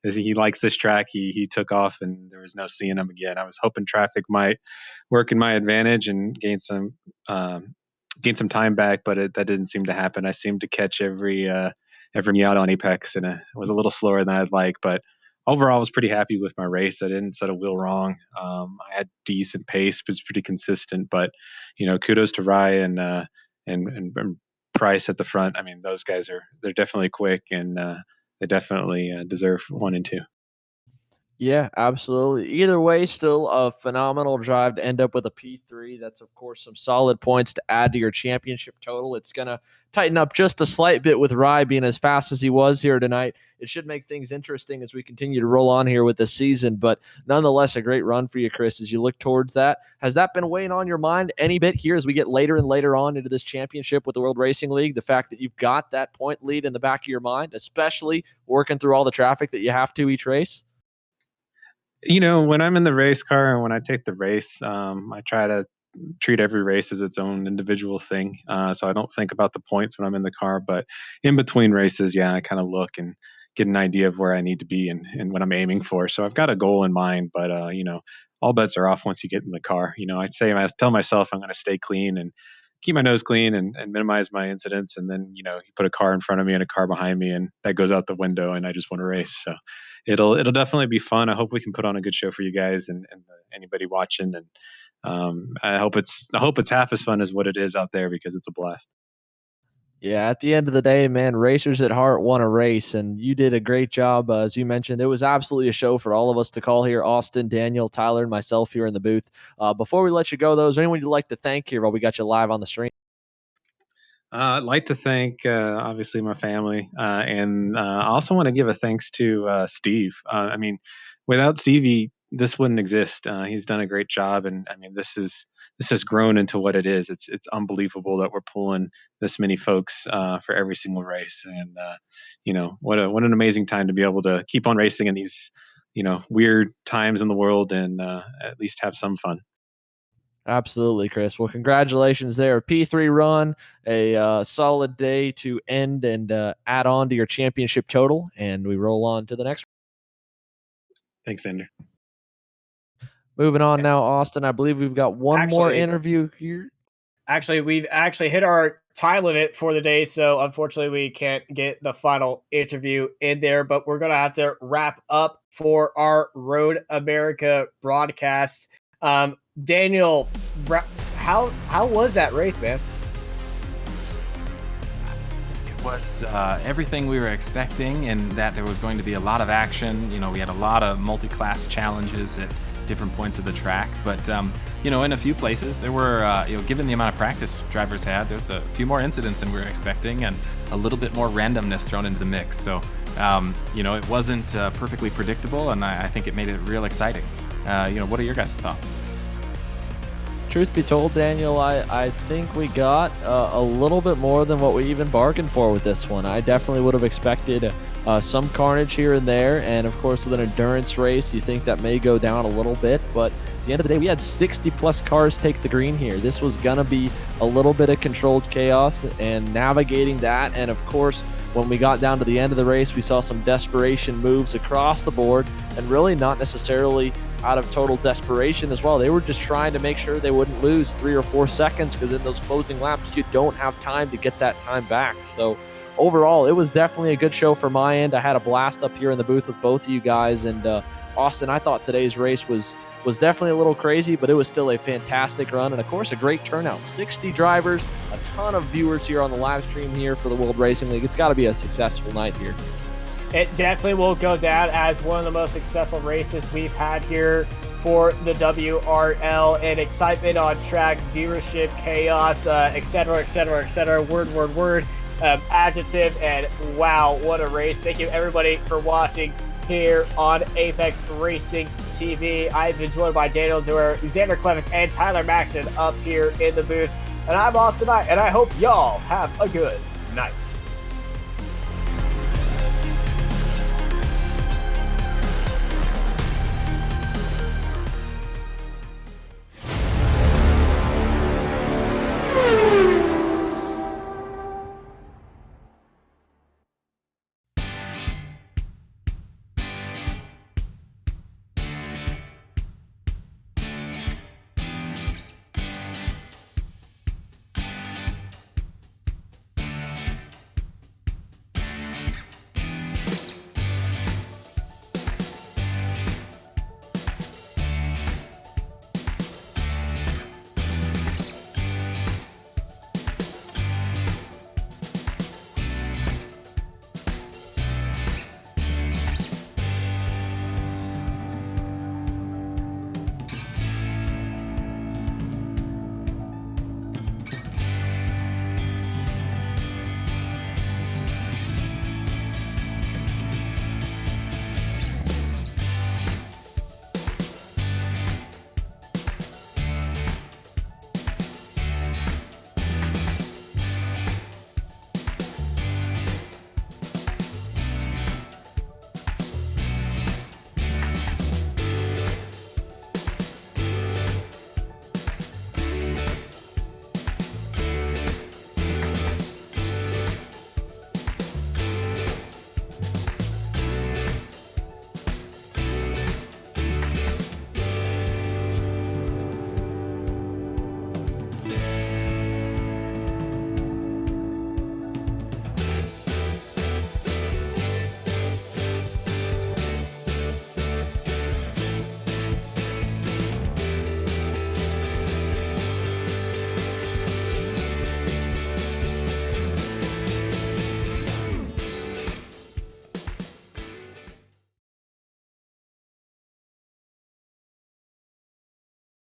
He likes this track. He took off, and there was no seeing him again. I was hoping traffic might work in my advantage and gain some time back, but that didn't seem to happen. I seemed to catch every Miata on Apex, and it was a little slower than I'd like, but overall, I was pretty happy with my race. I didn't set a wheel wrong. I had decent pace, was pretty consistent. But kudos to Rye and Price at the front. I mean, those guys they're definitely quick, and they definitely deserve 1 and 2. Yeah, absolutely. Either way, still a phenomenal drive to end up with a P3. That's, of course, some solid points to add to your championship total. It's going to tighten up just a slight bit with Rye being as fast as he was here tonight. It should make things interesting as we continue to roll on here with the season. But nonetheless, a great run for you, Chris, as you look towards that. Has that been weighing on your mind any bit here as we get later and later on into this championship with the World Racing League? The fact that you've got that point lead in the back of your mind, especially working through all the traffic that you have to each race? When I'm in the race car and when I take the race, I try to treat every race as its own individual thing. So I don't think about the points when I'm in the car, but in between races, yeah, I kind of look and get an idea of where I need to be and what I'm aiming for. So I've got a goal in mind, but all bets are off once you get in the car. I tell myself I'm going to stay clean and keep my nose clean and minimize my incidents. And then, you put a car in front of me and a car behind me and that goes out the window and I just want to race. So it'll definitely be fun. I hope we can put on a good show for you guys and anybody watching. And I hope it's half as fun as what it is out there because it's a blast. Yeah, at the end of the day, man, racers at heart want to race, and you did a great job. As you mentioned, it was absolutely a show for all of us to call here. Austin, Daniel, Tyler, and myself here in the booth. Before we let you go, though, is there anyone you'd like to thank here while we got you live on the stream? I'd like to thank obviously my family, and I also want to give a thanks to Steve. I mean, without Stevie, this wouldn't exist. He's done a great job, and I mean, this has grown into what it is. It's unbelievable that we're pulling this many folks for every single race, and what an amazing time to be able to keep on racing in these weird times in the world, and at least have some fun. Absolutely, Chris. Well, congratulations there. P3 run, a solid day to end and add on to your championship total, and we roll on to the next. Thanks, Andrew. Moving on now, Austin. I believe we've got one more Actually- interview here. Actually, we've actually hit our time limit for the day, so unfortunately we can't get the final interview in there, but we're going to have to wrap up for our Road America broadcast. Daniel, how was that race, man? It was everything we were expecting, and that there was going to be a lot of action. You know, we had a lot of multi-class challenges at different points of the track, but you know, in a few places there were you know, given the amount of practice drivers had, there's a few more incidents than we were expecting, and a little bit more randomness thrown into the mix. So you know, it wasn't perfectly predictable, and I think it made it real exciting. You know, what are your guys' thoughts? Truth be told, Daniel, I think we got a little bit more than what we even bargained for with this one. I definitely would have expected some carnage here and there, and of course with an endurance race you think that may go down a little bit, but at the end of the day we had 60 plus cars take the green here. This was gonna be a little bit of controlled chaos and navigating that, and of course when we got down to the end of the race we saw some desperation moves across the board, and really not necessarily out of total desperation as well. They were just trying to make sure they wouldn't lose 3 or 4 seconds, because in those closing laps you don't have time to get that time back. So overall it was definitely a good show for my end. I had a blast up here in the booth with both of you guys, and Austin, I thought today's race was definitely a little crazy, but it was still a fantastic run, and of course a great turnout. 60 drivers, a ton of viewers here on the live stream here for the World Racing League. It's got to be a successful night here. It definitely will go down as one of the most successful races we've had here for the WRL, and excitement on track, viewership, chaos, etc., etc., etc. Word, adjective, and wow, what a race. Thank you everybody for watching here on Apex Racing TV. I've been joined by Daniel Doer, Xander Clemens, and Tyler Maxson up here in the booth. And I'm Austin Knight, and I hope y'all have a good night.